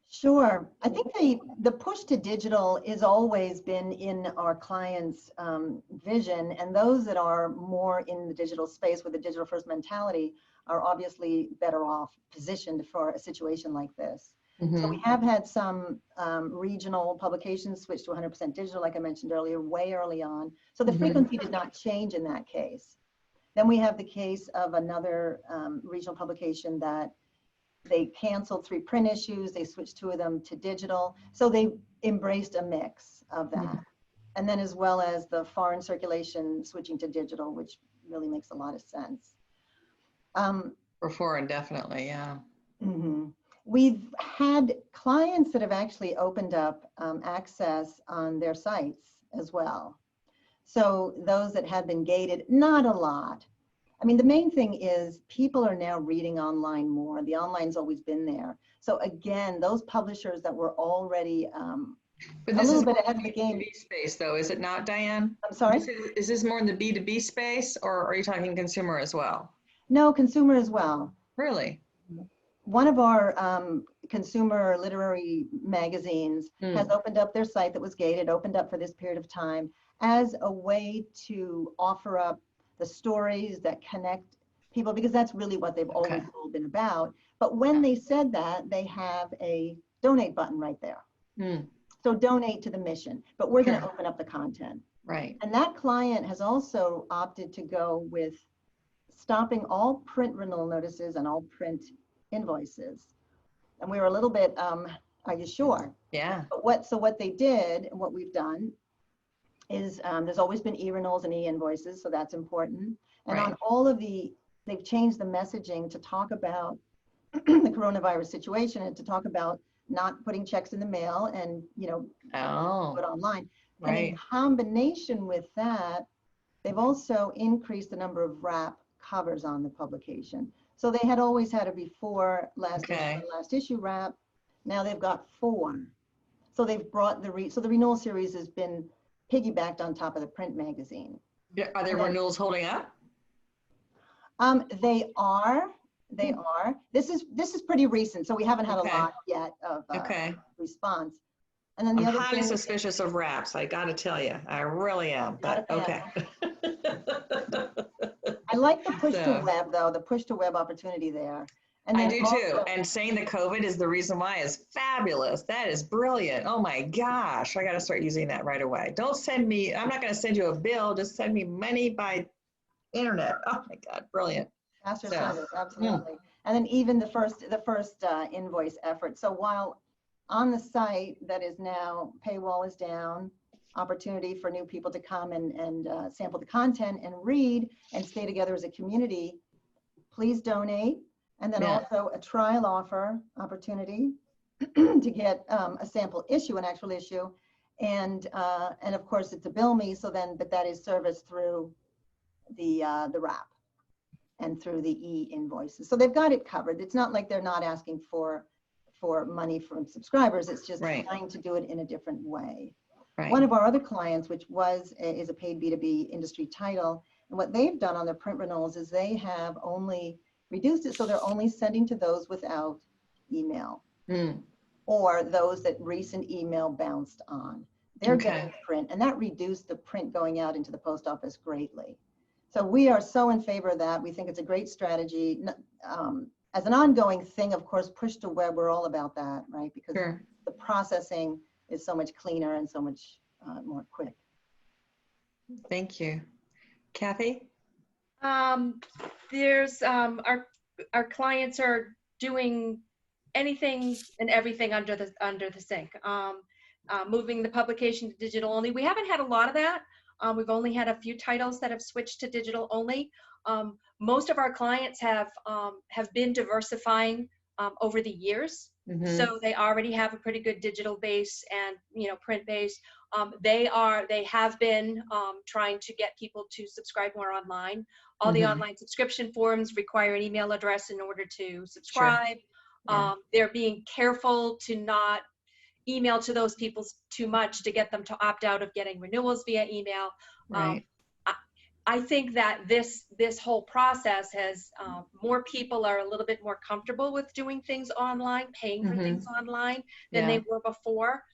Sure. I think the push to digital has always been in our clients' vision, and those that are more in the digital space with a digital first mentality are obviously better off positioned for a situation like this. So we have had some regional publications switch to 100% digital, like I mentioned earlier, way early on. So the frequency did not change in that case. Then we have the case of another regional publication that they canceled 3 print issues, they switched 2 of them to digital. So they embraced a mix of that. And then as well as the foreign circulation switching to digital, which really makes a lot of sense. For foreign, definitely, yeah. We've had clients that have actually opened up access on their sites as well. So those that had been gated, not a lot. I mean, the main thing is people are now reading online more. The online's always been there. So again, those publishers that were already but this a little bit ahead of the game. B2B space, though, is it not, Diane? I'm sorry? Is this more in the B2B space, or are you talking consumer as well? No, consumer as well. Really? One of our consumer literary magazines has opened up their site that was gated, opened up for this period of time as a way to offer up the stories that connect people, because that's really what they've always been about. But when they said that, they have a donate button right there. Mm, So donate to the mission, but we're going to Sure. open up the content. right. And that client has also opted to go with stopping all print renewal notices and all print invoices. And we were a little bit, are you sure? Yeah. But what they did and what we've done is there's always been e-renewals and e-invoices, so that's important. And Right. on all of they've changed the messaging to talk about the coronavirus situation and to talk about not putting checks in the mail and, Oh, put online. And in right. combination with that, they've also increased the number of wrap covers on the publication. So they had always had a before last issue Okay. and last issue wrap. Now they've got 4. So they've brought so the renewal series has been piggybacked on top of the print magazine. Yeah, are their And then- renewals holding up? They are. This is pretty recent, so we haven't had Okay. a lot yet of Okay. response. And then the I'm other highly thing, suspicious of wraps. I got to tell you, I really am. Not But a okay. I like the push to So- web though, the push to web opportunity there. And I then do too. also- And saying the COVID is the reason why is fabulous. That is brilliant. Oh my gosh. I got to start using that right away. Don't send me, I'm not going to send you a bill. Just send me money by internet. Oh my God. Brilliant. Faster So, service, absolutely. And then even the first invoice effort. So while on the site that is now, paywall is down, opportunity for new people to come and sample the content and read and stay together as a community, please donate. And then Yeah. also a trial offer opportunity to get a sample issue, an actual issue. And of course it's a bill me, so then, but that is serviced through the wrap and through the e-invoices. So they've got it covered. It's not like they're not asking for money from subscribers. It's just Right. trying to do it in a different way. Right. One of our other clients, which is a paid B2B industry title, and what they've done on their print renewals is they have only reduced it, so they're only sending to those without email Mm, or those that recent email bounced on. They're Okay. getting print, and that reduced the print going out into the post office greatly. So we are so in favor of that. We think it's a great strategy. As an ongoing thing, of course, push to web, we're all about that, right? Because Sure. the processing is so much cleaner and so much more quick. Thank you. Kathy? There's our clients are doing anything and everything under the sink. Moving the publication to digital only. We haven't had a lot of that. We've only had a few titles that have switched to digital only. Most of our clients have been diversifying over the years. Mhm. So they already have a pretty good digital base and print base. They have been trying to get people to subscribe more online. All the Mhm. online subscription forms require an email address in order to subscribe. Yeah. They're being careful to not email to those people too much to get them to opt out of getting renewals via email. Right. I think that this whole process has more people are a little bit more comfortable with doing things online, paying for things online than they were before.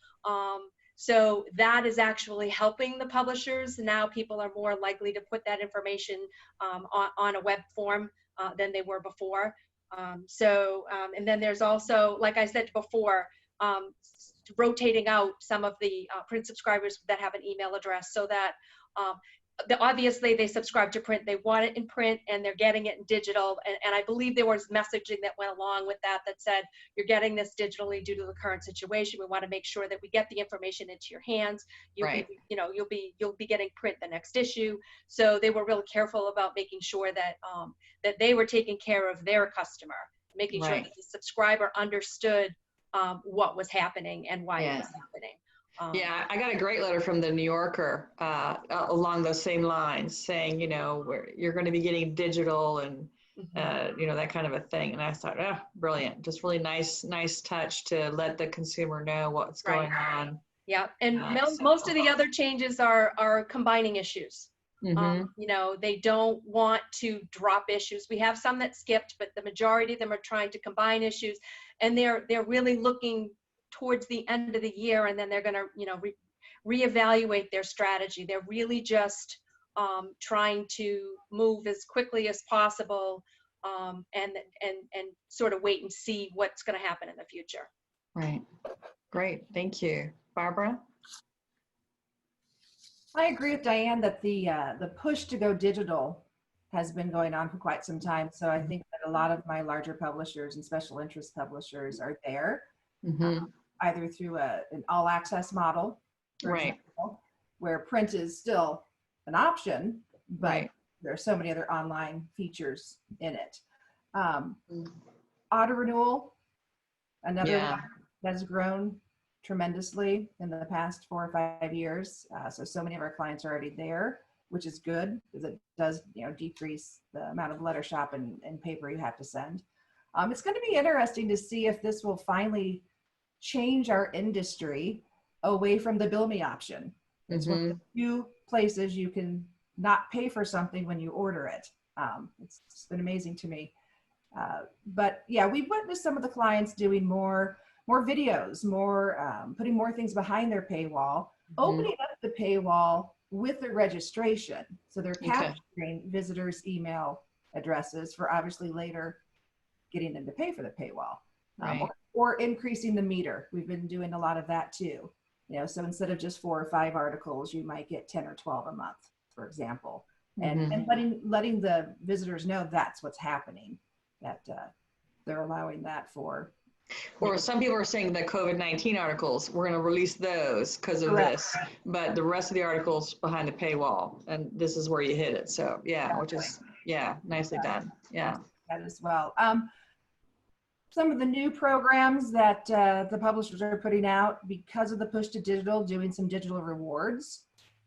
So that is actually helping the publishers. Now people are more likely to put that information on a web form than they were before. And then there's also, like I said before, rotating out some of the print subscribers that have an email address so that obviously they subscribe to print, they want it in print and they're getting it in digital. And I believe there was messaging that went along with that said, you're getting this digitally due to the current situation. We want to make sure that we get the information into your hands. You'll be getting print the next issue. So they were real careful about making sure that that they were taking care of their customer, making sure that the subscriber understood what was happening and why it was happening. Yeah, I got a great letter from the New Yorker along those same lines saying, you're going to be getting digital and, that kind of a thing. And I thought, brilliant. Just really nice touch to let the consumer know what's going on. Yeah, and most of the other changes are combining issues. They don't want to drop issues. We have some that skipped, but the majority of them are trying to combine issues, and they're really looking towards the end of the year, and then they're going to reevaluate their strategy. They're really just trying to move as quickly as possible and sort of wait and see what's going to happen in the future. Right. Great. Thank you. Barbara? I agree with Diane that the push to go digital has been going on for quite some time. So I think that a lot of my larger publishers and special interest publishers are there, either through an all access model, for example, where print is still an option, but there are so many other online features in it. Auto renewal, another one that has grown tremendously in the past 4 or 5 years. So many of our clients are already there, which is good because it does, decrease the amount of letter shop and paper you have to send. It's going to be interesting to see if this will finally change our industry away from the bill me option. It's one of the few places you can not pay for something when you order it. It's been amazing to me. But yeah, we've witnessed some of the clients doing more videos, putting more things behind their paywall, opening up the paywall with the registration. So they're capturing visitors' email addresses for obviously later getting them to pay for the paywall, or increasing the meter. We've been doing a lot of that too. So instead of just 4 or 5 articles, you might get 10 or 12 a month, for example, and letting the visitors know that's what's happening, that they're allowing that for. Or some people are saying the COVID-19 articles, we're going to release those because of this, but the rest of the articles behind the paywall, and this is where you hit it. So which is, nicely done. Yeah. That as well. Some of the new programs that the publishers are putting out because of the push to digital, doing some digital rewards,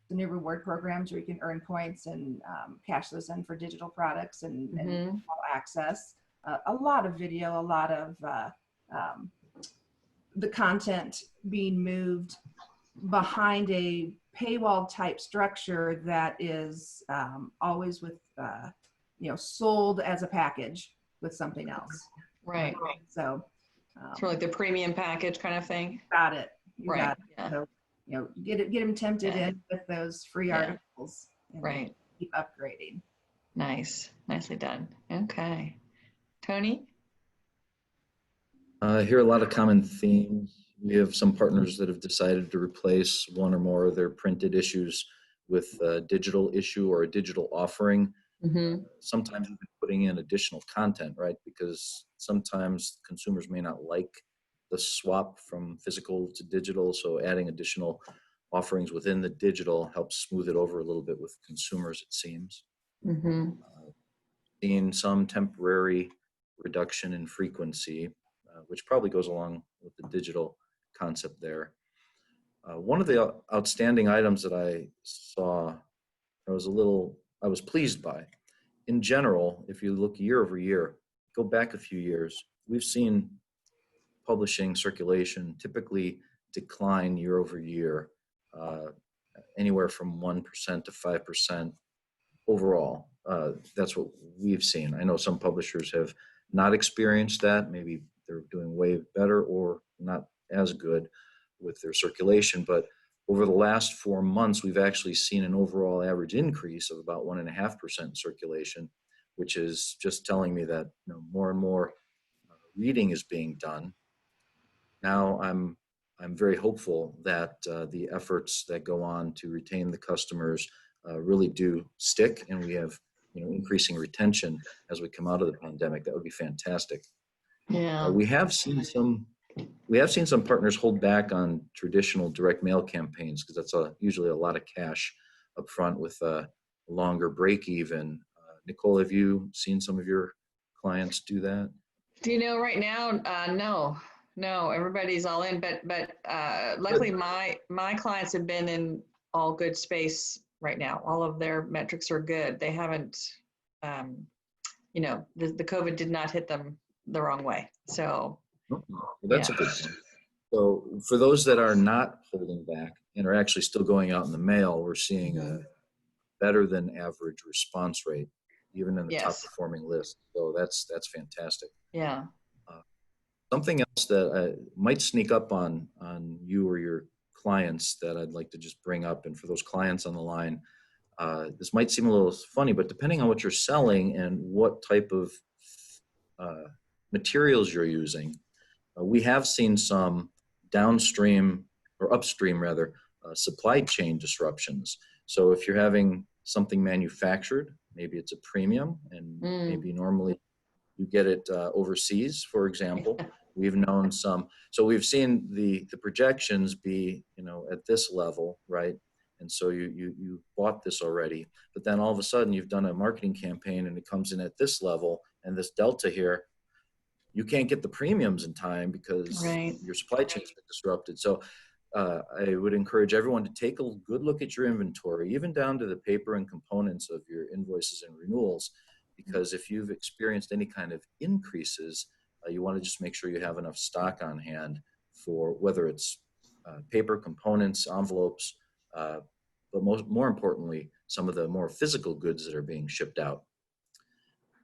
the new reward programs where you can earn points and cash those in for digital products and all access. A lot of video, a lot of the content being moved behind a paywall type structure that is always with, sold as a package with something else. Right. So it's like the premium package kind of thing. Got it. You Right. got it. Yeah. So, get them tempted in with those free articles. And keep upgrading. Nice. Nicely done. Okay. Tony? I hear a lot of common themes. We have some partners that have decided to replace one or more of their printed issues with a digital issue or a digital offering. Sometimes even putting in additional content, right? Because sometimes consumers may not like the swap from physical to digital. So adding additional offerings within the digital helps smooth it over a little bit with consumers, it seems. Seeing some temporary reduction in frequency, which probably goes along with the digital concept there. One of the outstanding items that I saw, I was pleased by. In general, if you look year over year, go back a few years, we've seen publishing circulation typically decline year over year, anywhere from 1% to 5% overall. That's what we've seen. I know some publishers have not experienced that. Maybe they're doing way better or not as good with their circulation, but over the last 4 months, we've actually seen an overall average increase of about 1.5% in circulation, which is just telling me that more and more reading is being done. Now I'm very hopeful that the efforts that go on to retain the customers really do stick, and we have increasing retention as we come out of the pandemic. That would be fantastic. Yeah. We have seen some partners hold back on traditional direct mail campaigns because that's usually a lot of cash up front with a longer break even. Nicole, have you seen some of your clients do that? Right now, no, everybody's all in, but luckily my clients have been in all good space right now. All of their metrics are good. They haven't, the COVID did not hit them the wrong way. So well, that's a good thing. So for those that are not holding back and are actually still going out in the mail, we're seeing a better than average response rate, even in the top performing list. So that's fantastic. Yeah. Something else that might sneak up on you or your clients that I'd like to just bring up, and for those clients on the line, this might seem a little funny, but depending on what you're selling and what type of materials you're using. We have seen some downstream or upstream rather supply chain disruptions. So if you're having something manufactured, maybe it's a premium and maybe normally you get it overseas, for example. We've known some, so we've seen the projections be, you know, at this level, right? And so you bought this already, but then all of a sudden you've done a marketing campaign and it comes in at this level, and this delta here, you can't get the premiums in time because your supply chain's been disrupted. So I would encourage everyone to take a good look at your inventory, even down to the paper and components of your invoices and renewals, because if you've experienced any kind of increases, you want to just make sure you have enough stock on hand for whether it's paper components, envelopes, but more importantly, some of the more physical goods that are being shipped out.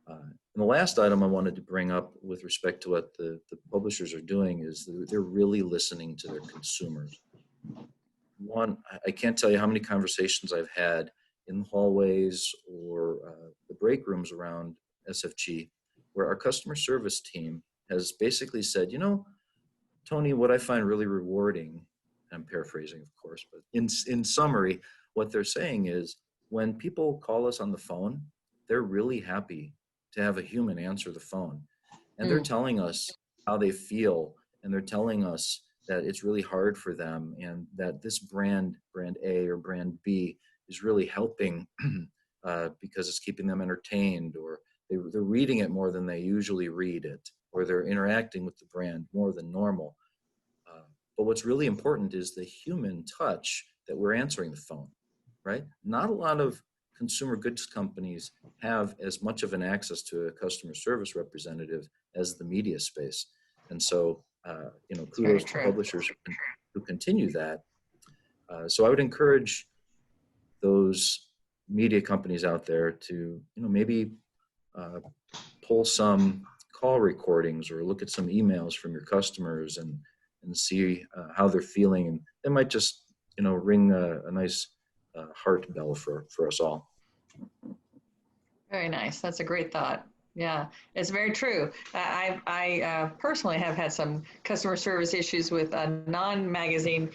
And the last item I wanted to bring up with respect to what the publishers are doing is they're really listening to their consumers. One, I can't tell you how many conversations I've had in the hallways or the break rooms around SFG where our customer service team has basically said, you know, Tony, what I find really rewarding, I'm paraphrasing, of course, but in summary, what they're saying is when people call us on the phone, they're really happy to have a human answer the phone. And they're telling us how they feel, and they're telling us that it's really hard for them and that this brand A or brand B is really helping because it's keeping them entertained, or they're reading it more than they usually read it, or they're interacting with the brand more than normal. But what's really important is the human touch that we're answering the phone, right? Not a lot of consumer goods companies have as much of an access to a customer service representative as the media space. And so, you know, kudos to publishers who continue that. So I would encourage those media companies out there to, you know, maybe pull some call recordings or look at some emails from your customers and see how they're feeling. And they might just, you know, ring a nice heart bell for us all. Very nice. That's a great thought. Yeah, it's very true. I personally have had some customer service issues with a non-magazine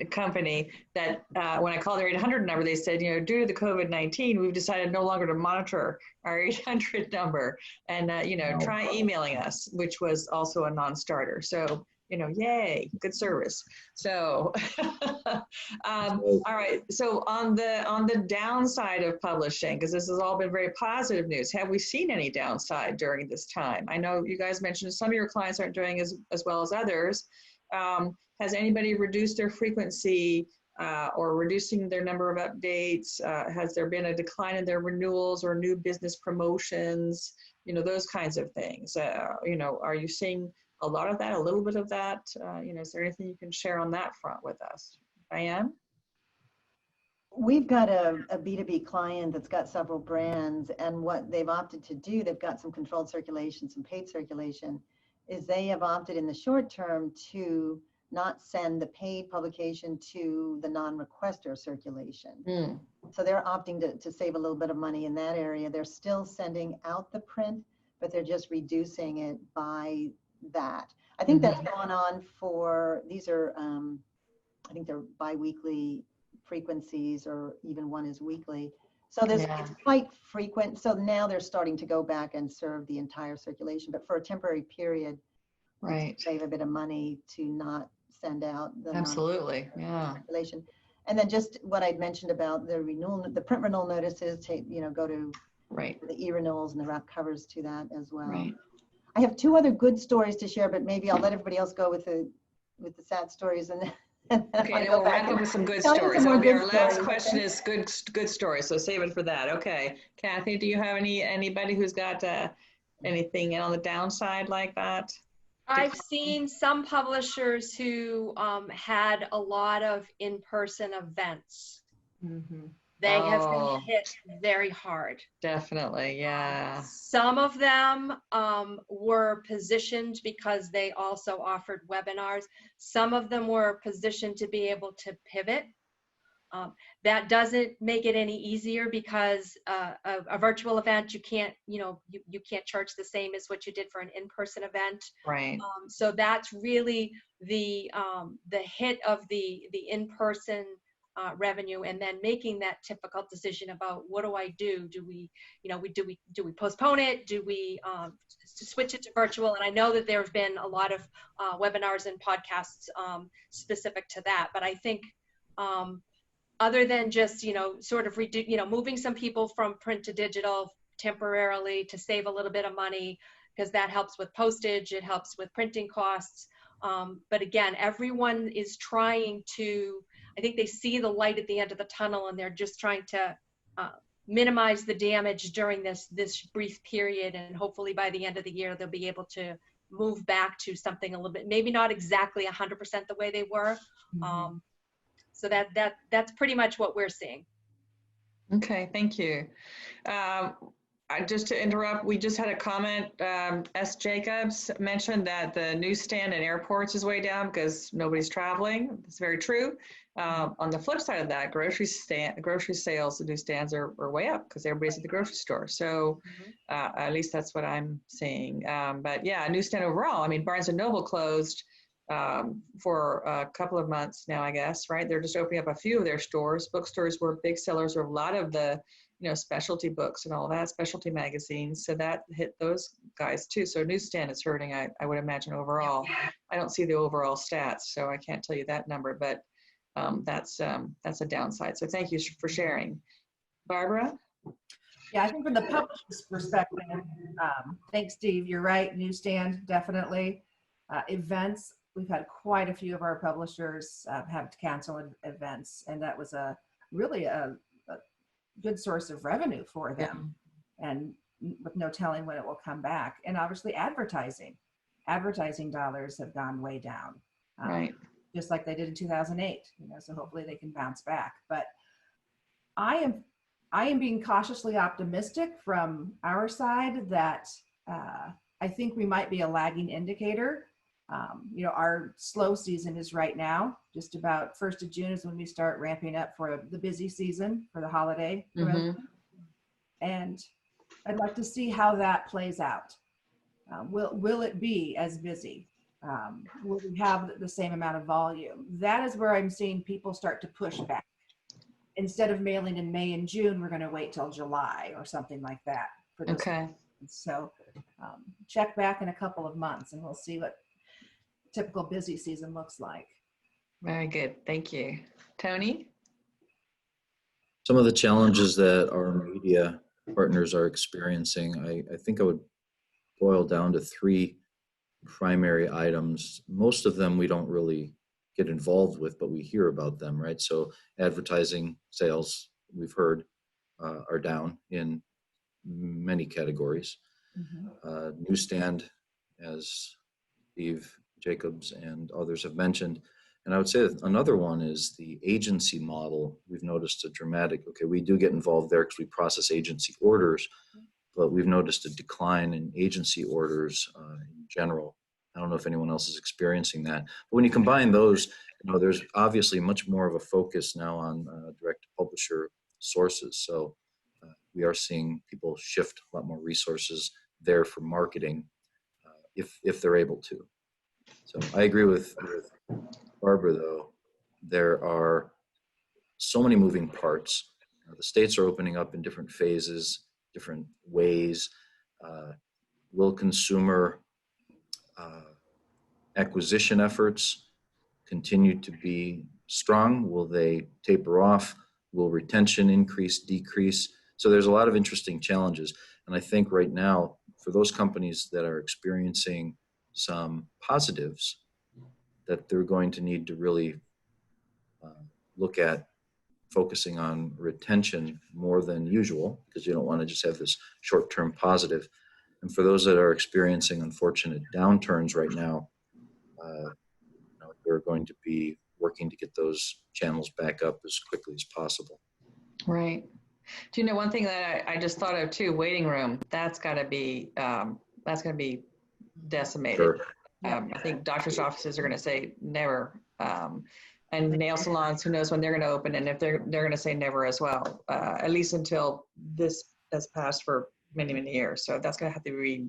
company that when I called their 800 number, they said, you know, due to the COVID-19, we've decided no longer to monitor our 800 number and, you know, try emailing us, which was also a non-starter. So, you know, yay, good service. So, all right. So on the downside of publishing, because this has all been very positive news, have we seen any downside during this time? I know you guys mentioned some of your clients aren't doing as well as others. Has anybody reduced their frequency or reducing their number of updates? Has there been a decline in their renewals or new business promotions? You know, those kinds of things. You know, are you seeing a lot of that, a little bit of that? You know, is there anything you can share on that front with us? Diane? We've got a B2B client that's got several brands, and what they've opted to do, they've got some controlled circulation, some paid circulation, is they have opted in the short term to not send the paid publication to the non-requester circulation. So they're opting to save a little bit of money in that area. They're still sending out the print, but they're just reducing it by that. I think that's gone on for, these are, I think they're bi-weekly frequencies, or even one is weekly. So it's quite frequent. So now they're starting to go back and serve the entire circulation, but for a temporary period, save a bit of money to not send out the circulation. And then just what I'd mentioned about the renewal, the print renewal notices, you know, go to the e-renewals and the wrap covers to that as well. I have two other good stories to share, but maybe I'll let everybody else go with the sad stories, and then okay, we'll wrap up with some good stories. That'll be our last question is good stories. So save it for that. Okay, Kathy, do you have anybody who's got anything on the downside like that? I've seen some publishers who had a lot of in-person events. They have been hit very hard. Definitely, yeah. Some of them were positioned because they also offered webinars. Some of them were positioned to be able to pivot That doesn't make it any easier because a virtual event, you can't, you can't charge the same as what you did for an in-person event. Right. So that's really the hit of the in-person revenue, and then making that difficult decision about what do I do? Do we, do we postpone it? Do we switch it to virtual? And I know that there have been a lot of webinars and podcasts specific to that, but I think other than just, sort of moving some people from print to digital temporarily to save a little bit of money, because that helps with postage, it helps with printing costs. But again, everyone is trying to, I think they see the light at the end of the tunnel, and they're just trying to minimize the damage during this brief period. And hopefully by the end of the year, they'll be able to move back to something a little bit, maybe not exactly 100% the way they were. So that's pretty much what we're seeing. Okay, thank you. Just to interrupt, we just had a comment. S. Jacobs mentioned that the newsstand in airports is way down because nobody's traveling. It's very true. On the flip side of that, grocery sales, the newsstands are way up because everybody's at the grocery store. So at least that's what I'm seeing. But yeah, newsstand overall. I mean, Barnes and Noble closed for a couple of months now, I guess, right? They're just opening up a few of their stores. Bookstores were big sellers of a lot of the, specialty books and all that, specialty magazines. So that hit those guys too. So newsstand is hurting, I would imagine overall. I don't see the overall stats, so I can't tell you that number, but that's a downside. So thank you for sharing. Barbara? Yeah, I think from the publisher's perspective, thanks, Steve, you're right, newsstand, definitely. Events, we've had quite a few of our publishers have to cancel events, and that was really a good source of revenue for them, and with no telling when it will come back. And obviously advertising dollars have gone way down, Right. just like they did in 2008, so hopefully they can bounce back. But I am being cautiously optimistic from our side that I think we might be a lagging indicator. Our slow season is right now, just about 1st of June is when we start ramping up for the busy season for the holiday. And I'd like to see how that plays out. Will it be as busy? Will we have the same amount of volume? That is where I'm seeing people start to push back. Instead of mailing in May and June, we're going to wait till July or something like that. For this. Okay. So check back in a couple of months and we'll see what typical busy season looks like. Very good. Thank you. Tony? Some of the challenges that our media partners are experiencing, I think I would boil down to 3 primary items. Most of them we don't really get involved with, but we hear about them, right? So advertising sales, we've heard, are down in many categories. Newsstand, as Steve Jacobs and others have mentioned. And I would say that another one is the agency model. We've noticed a dramatic, we do get involved there because we process agency orders, but we've noticed a decline in agency orders in general. I don't know if anyone else is experiencing that. But when you combine those, there's obviously much more of a focus now on direct to publisher sources. So we are seeing people shift a lot more resources there for marketing if they're able to. So I agree with Barbara, though. There are so many moving parts. The states are opening up in different phases, different ways. Will consumer acquisition efforts continue to be strong? Will they taper off? Will retention increase, decrease? So there's a lot of interesting challenges. And I think right now, for those companies that are experiencing some positives, that they're going to need to really look at focusing on retention more than usual, because you don't want to just have this short-term positive. And for those that are experiencing unfortunate downturns right now, they're going to be working to get those channels back up as quickly as possible. Right. Do you know one thing that I just thought of too? Waiting room. That's got to be decimated. Sure. I think doctors' offices are going to say never. And nail salons, who knows when they're going to open and if they're going to say never as well, at least until this has passed for many, many years. So that's going to have to be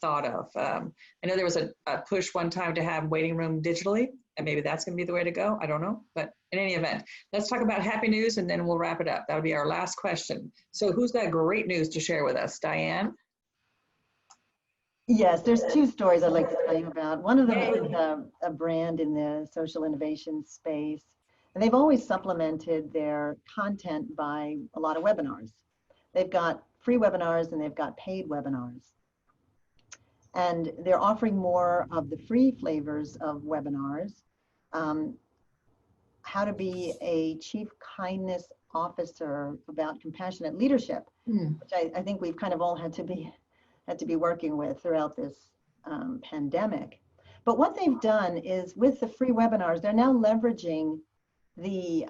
rethought of. I know there was a push one time to have waiting room digitally, and maybe that's going to be the way to go. I don't know. But in any event, let's talk about happy news and then we'll wrap it up. That'll be our last question. So who's got great news to share with us? Diane? Yes, there's two stories I'd like to tell you about. One of them is a brand in the social innovation space, and they've always supplemented their content by a lot of webinars. They've got free webinars and they've got paid webinars. And they're offering more of the free flavors of webinars. How to be a chief kindness officer about compassionate leadership, which I think we've kind of all had to be working with throughout this pandemic. But what they've done is with the free webinars, they're now leveraging the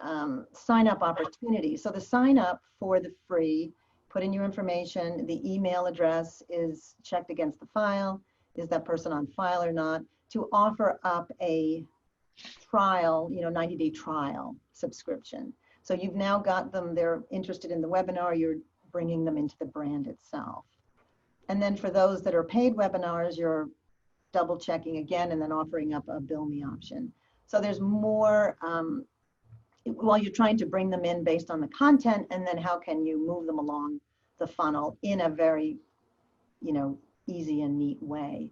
sign up opportunity. So the sign up for the free, put in your information, the email address is checked against the file. Is that person on file or not? To offer up a trial, 90-day trial subscription. So you've now got them, they're interested in the webinar, you're bringing them into the brand itself. And then for those that are paid webinars, you're double checking again and then offering up a bill me option. So there's more, while you're trying to bring them in based on the content, and then how can you move them along the funnel in a very, easy and neat way.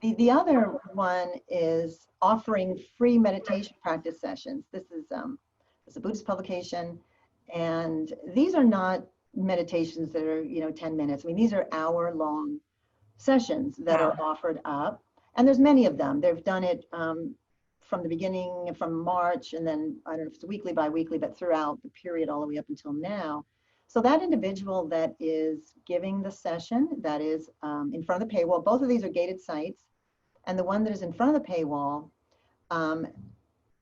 The other one is offering free meditation practice sessions. This is a Buddhist publication, and these are not meditations that are 10 minutes. I mean, these are hour-long sessions that are offered up, and there's many of them. They've done it from the beginning, from March, and then I don't know if it's weekly, bi-weekly, but throughout the period all the way up until now. So that individual that is giving the session, that is in front of the paywall, both of these are gated sites, and the one that is in front of the paywall,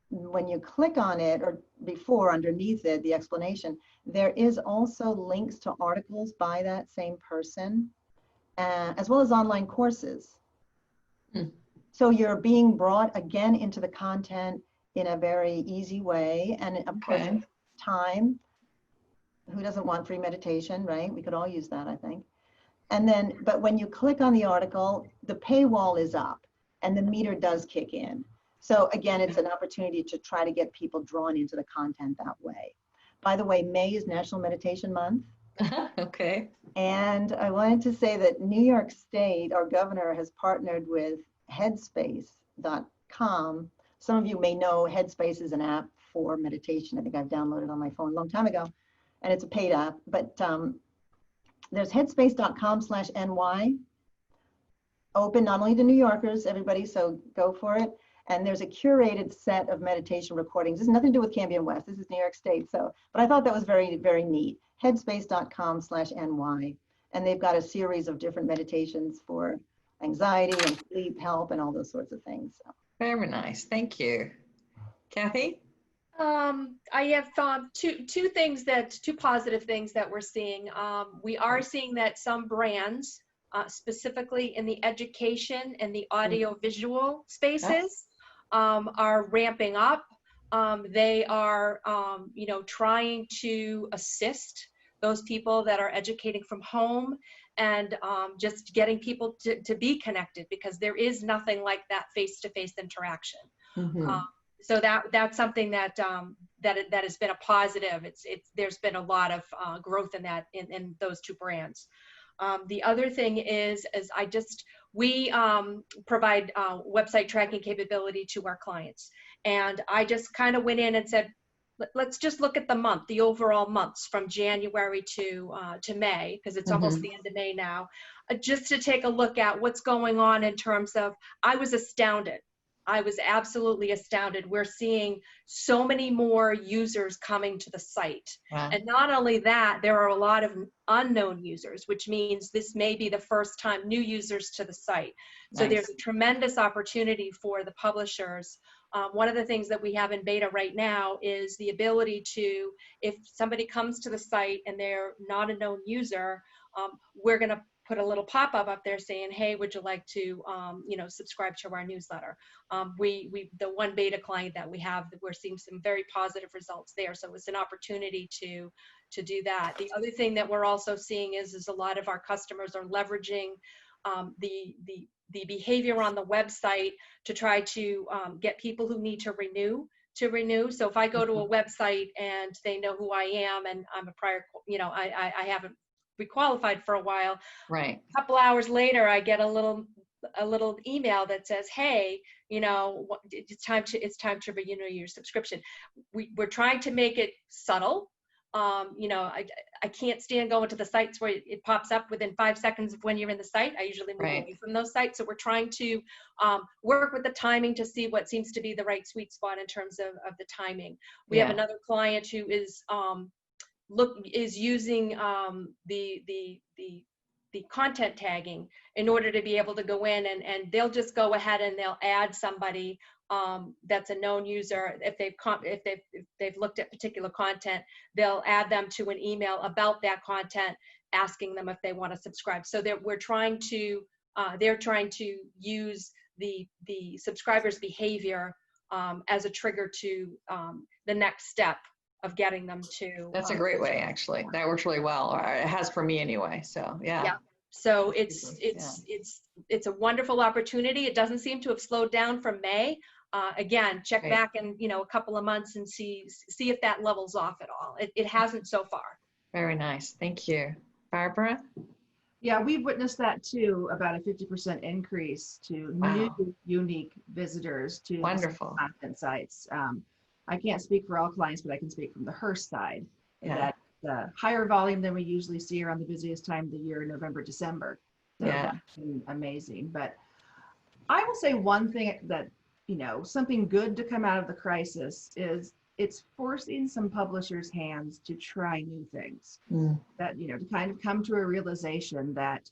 when you click on it, or before, underneath it, the explanation, there is also links to articles by that same person, as well as online courses. So you're being brought again into the content in a very easy way, and of course, time. Who doesn't want free meditation, right? We could all use that, I think. And then, but when you click on the article, the paywall is up and the meter does kick in. So again, it's an opportunity to try to get people drawn into the content that way. By the way, May is National Meditation Month. Okay. And I wanted to say that New York State, our governor, has partnered with Headspace.com. Some of you may know Headspace is an app for meditation. I think I've downloaded on my phone a long time ago, and it's a paid app. But there's headspace.com/NY, open not only to New Yorkers, everybody, so go for it. And there's a curated set of meditation recordings. This has nothing to do with Cambey and West. This is New York State. So, but I thought that was very, very neat. Headspace.com/NY. And they've got a series of different meditations for anxiety and sleep help and all those sorts of things. So. Very nice. Thank you. Kathy? I have two positive things that we're seeing. We are seeing that some brands, specifically in the education and the audio-visual spaces, are ramping up. They are, trying to assist those people that are educating from home and just getting people to be connected, because there is nothing like that face-to-face interaction. So that's something that has been a positive. There's been a lot of growth in that in those two brands. The other thing is we provide website tracking capability to our clients, and I just kind of went in and said, let's just look at the overall months from January to May, because it's almost the end of May now, just to take a look at what's going on in terms of. I was astounded. I was absolutely astounded. We're seeing so many more users coming to the site. Wow. And not only that, there are a lot of unknown users, which means this may be the first time new users to the site. So nice. There's a tremendous opportunity for the publishers. One of the things that we have in beta right now is the ability to, if somebody comes to the site and they're not a known user, we're going to put a little pop-up up there saying, hey, would you like to, subscribe to our newsletter? The one beta client that we have, we're seeing some very positive results there. So it's an opportunity to do that. The other thing that we're also seeing is a lot of our customers are leveraging the behavior on the website to try to get people who need to renew. So if I go to a website and they know who I am and I'm a prior, I haven't requalified for a while. Right. A couple hours later, I get a little email that says, hey, it's time to renew your subscription. We're trying to make it subtle. I can't stand going to the sites where it pops up within 5 seconds of when you're in the site. I usually move away from those sites. So we're trying to work with the timing to see what seems to be the right sweet spot in terms of the timing. We have another client who is using the content tagging in order to be able to go in and they'll just go ahead and they'll add somebody that's a known user. If they've looked at particular content, they'll add them to an email about that content, asking them if they want to subscribe. So they're trying to use the subscriber's behavior as a trigger to the next step of getting them to. That's a great way, actually. That works really well. Or it has for me anyway. So yeah. Yeah. So it's a wonderful opportunity. It doesn't seem to have slowed down from May. Again, check back in a couple of months and see if that levels off at all. It hasn't so far. Very nice. Thank you. Barbara? Yeah, we've witnessed that too, about a 50% increase to new unique visitors to wonderful content sites. I can't speak for all clients, but I can speak from the Hearst side. That's higher volume than we usually see around the busiest time of the year, November, December. So that's been amazing. But I will say one thing that, something good to come out of the crisis is it's forcing some publishers' hands to try new things. That, to kind of come to a realization that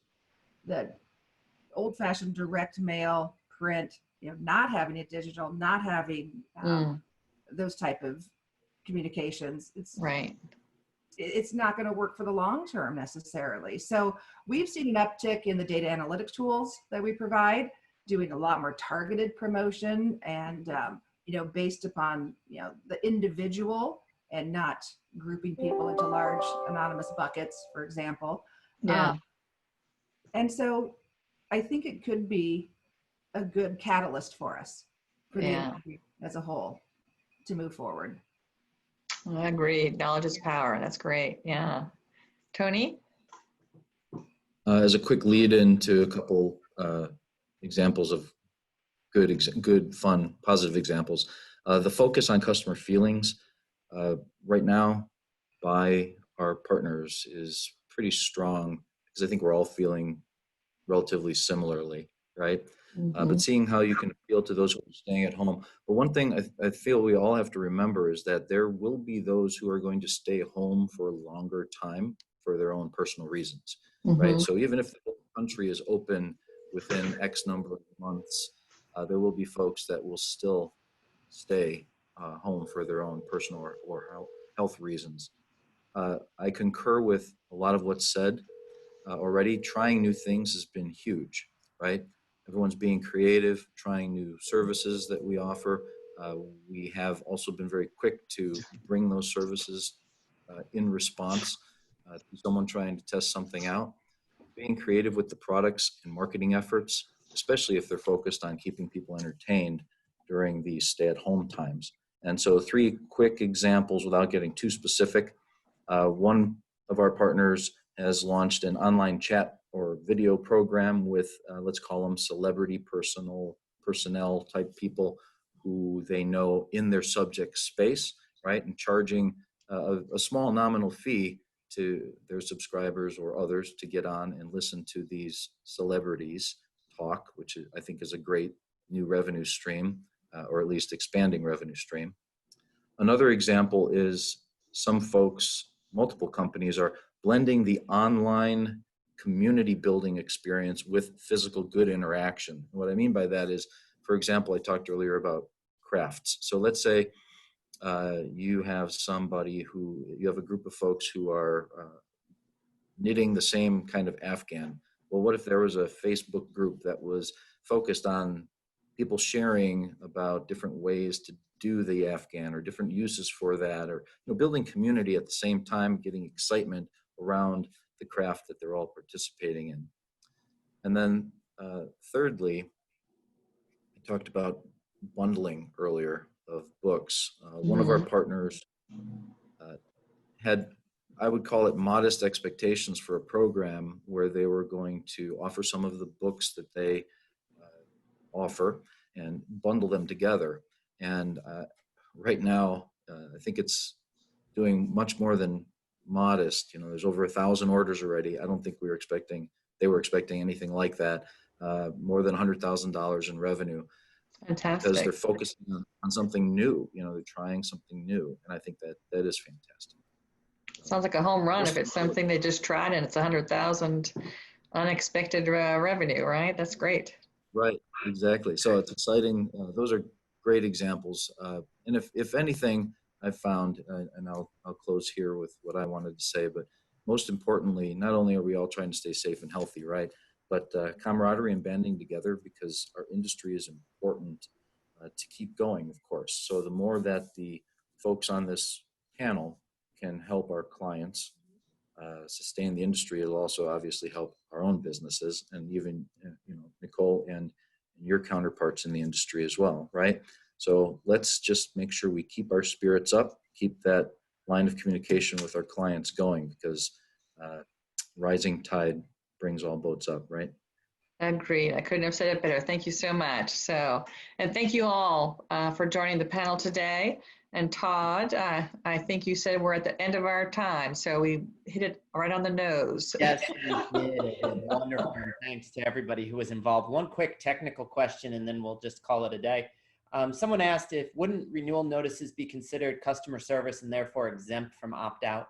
old-fashioned direct mail, print, not having it digital, not having those type of communications, it's not going to work for the long term necessarily. So we've seen an uptick in the data analytics tools that we provide, doing a lot more targeted promotion and based upon the individual and not grouping people into large anonymous buckets, for example. And so I think it could be a good catalyst for us, for the industry as a whole, to move forward. I agree. Knowledge is power. That's great. Yeah. Tony? As a quick lead into a couple examples of good, fun, positive examples. The focus on customer feelings right now by our partners is pretty strong because I think we're all feeling relatively similarly, right? But seeing how you can appeal to those who are staying at home. But one thing I feel we all have to remember is that there will be those who are going to stay home for a longer time for their own personal reasons, right? So even if the country is open within X number of months, there will be folks that will still stay home for their own personal or health reasons. I concur with a lot of what's said already. Trying new things has been huge, right? Everyone's being creative, trying new services that we offer. We have also been very quick to bring those services in response to someone trying to test something out. Being creative with the products and marketing efforts, especially if they're focused on keeping people entertained during these stay-at-home times. And so 3 quick examples without getting too specific. One of our partners has launched an online chat or video program with, let's call them celebrity personnel type people who they know in their subject space, right? And charging a small nominal fee to their subscribers or others to get on and listen to these celebrities talk, which I think is a great new revenue stream, or at least expanding revenue stream. Another example is some folks, multiple companies are blending the online community building experience with physical good interaction. What I mean by that is, for example, I talked earlier about crafts. So let's say you have a group of folks who are knitting the same kind of Afghan well, what if there was a Facebook group that was focused on people sharing about different ways to do the Afghan or different uses for that, or building community at the same time, getting excitement around the craft that they're all participating in. And then thirdly, I talked about bundling earlier of books. One of our partners had, I would call it, modest expectations for a program where they were going to offer some of the books that they offer and bundle them together. And right now, I think it's doing much more than modest. There's over 1,000 orders already. I don't think they were expecting anything like that. More than $100,000 in revenue. Fantastic. Because they're focusing on something new. They're trying something new, and I think that is fantastic. Sounds like a home run if it's something they just tried and it's 100,000 unexpected revenue, right? That's great. Right, exactly. So it's exciting. Those are great examples. And if anything, I've found, and I'll close here with what I wanted to say, but most importantly, not only are we all trying to stay safe and healthy, right, but camaraderie and banding together, because our industry is important to keep going, of course. So the more that the folks on this panel can help our clients sustain the industry, it'll also obviously help our own businesses, and even Nicole and your counterparts in the industry as well, right? So let's just make sure we keep our spirits up, keep that line of communication with our clients going, because rising tide brings all boats up, right? Agreed. I couldn't have said it better. Thank you so much. And thank you all for joining the panel today. And Todd, I think you said we're at the end of our time, so we hit it right on the nose. Yes, we did. It was wonderful. And thanks to everybody who was involved. One quick technical question, and then we'll just call it a day. Someone asked, if wouldn't renewal notices be considered customer service and therefore exempt from opt-out?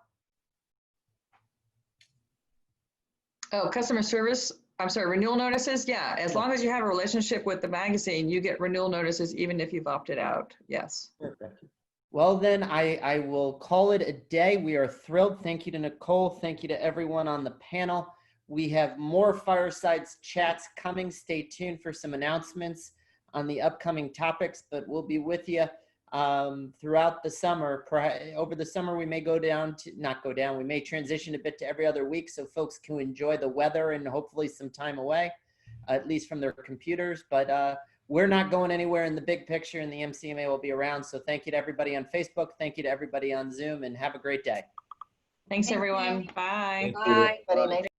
Oh, customer service. I'm sorry, renewal notices? Yeah, as long as you have a relationship with the magazine, you get renewal notices even if you've opted out. Yes. Perfect. Well, then I will call it a day. We are thrilled. Thank you to Nicole. Thank you to everyone on the panel. We have more Fireside Chats coming. Stay tuned for some announcements on the upcoming topics, but we'll be with you throughout the summer. Over the summer, we may we may transition a bit to every other week so folks can enjoy the weather and hopefully some time away, at least from their computers. But we're not going anywhere in the big picture, and the MCMA will be around. So thank you to everybody on Facebook. Thank you to everybody on Zoom, and have a great day. Thanks, everyone. Bye. Bye. Everybody, nice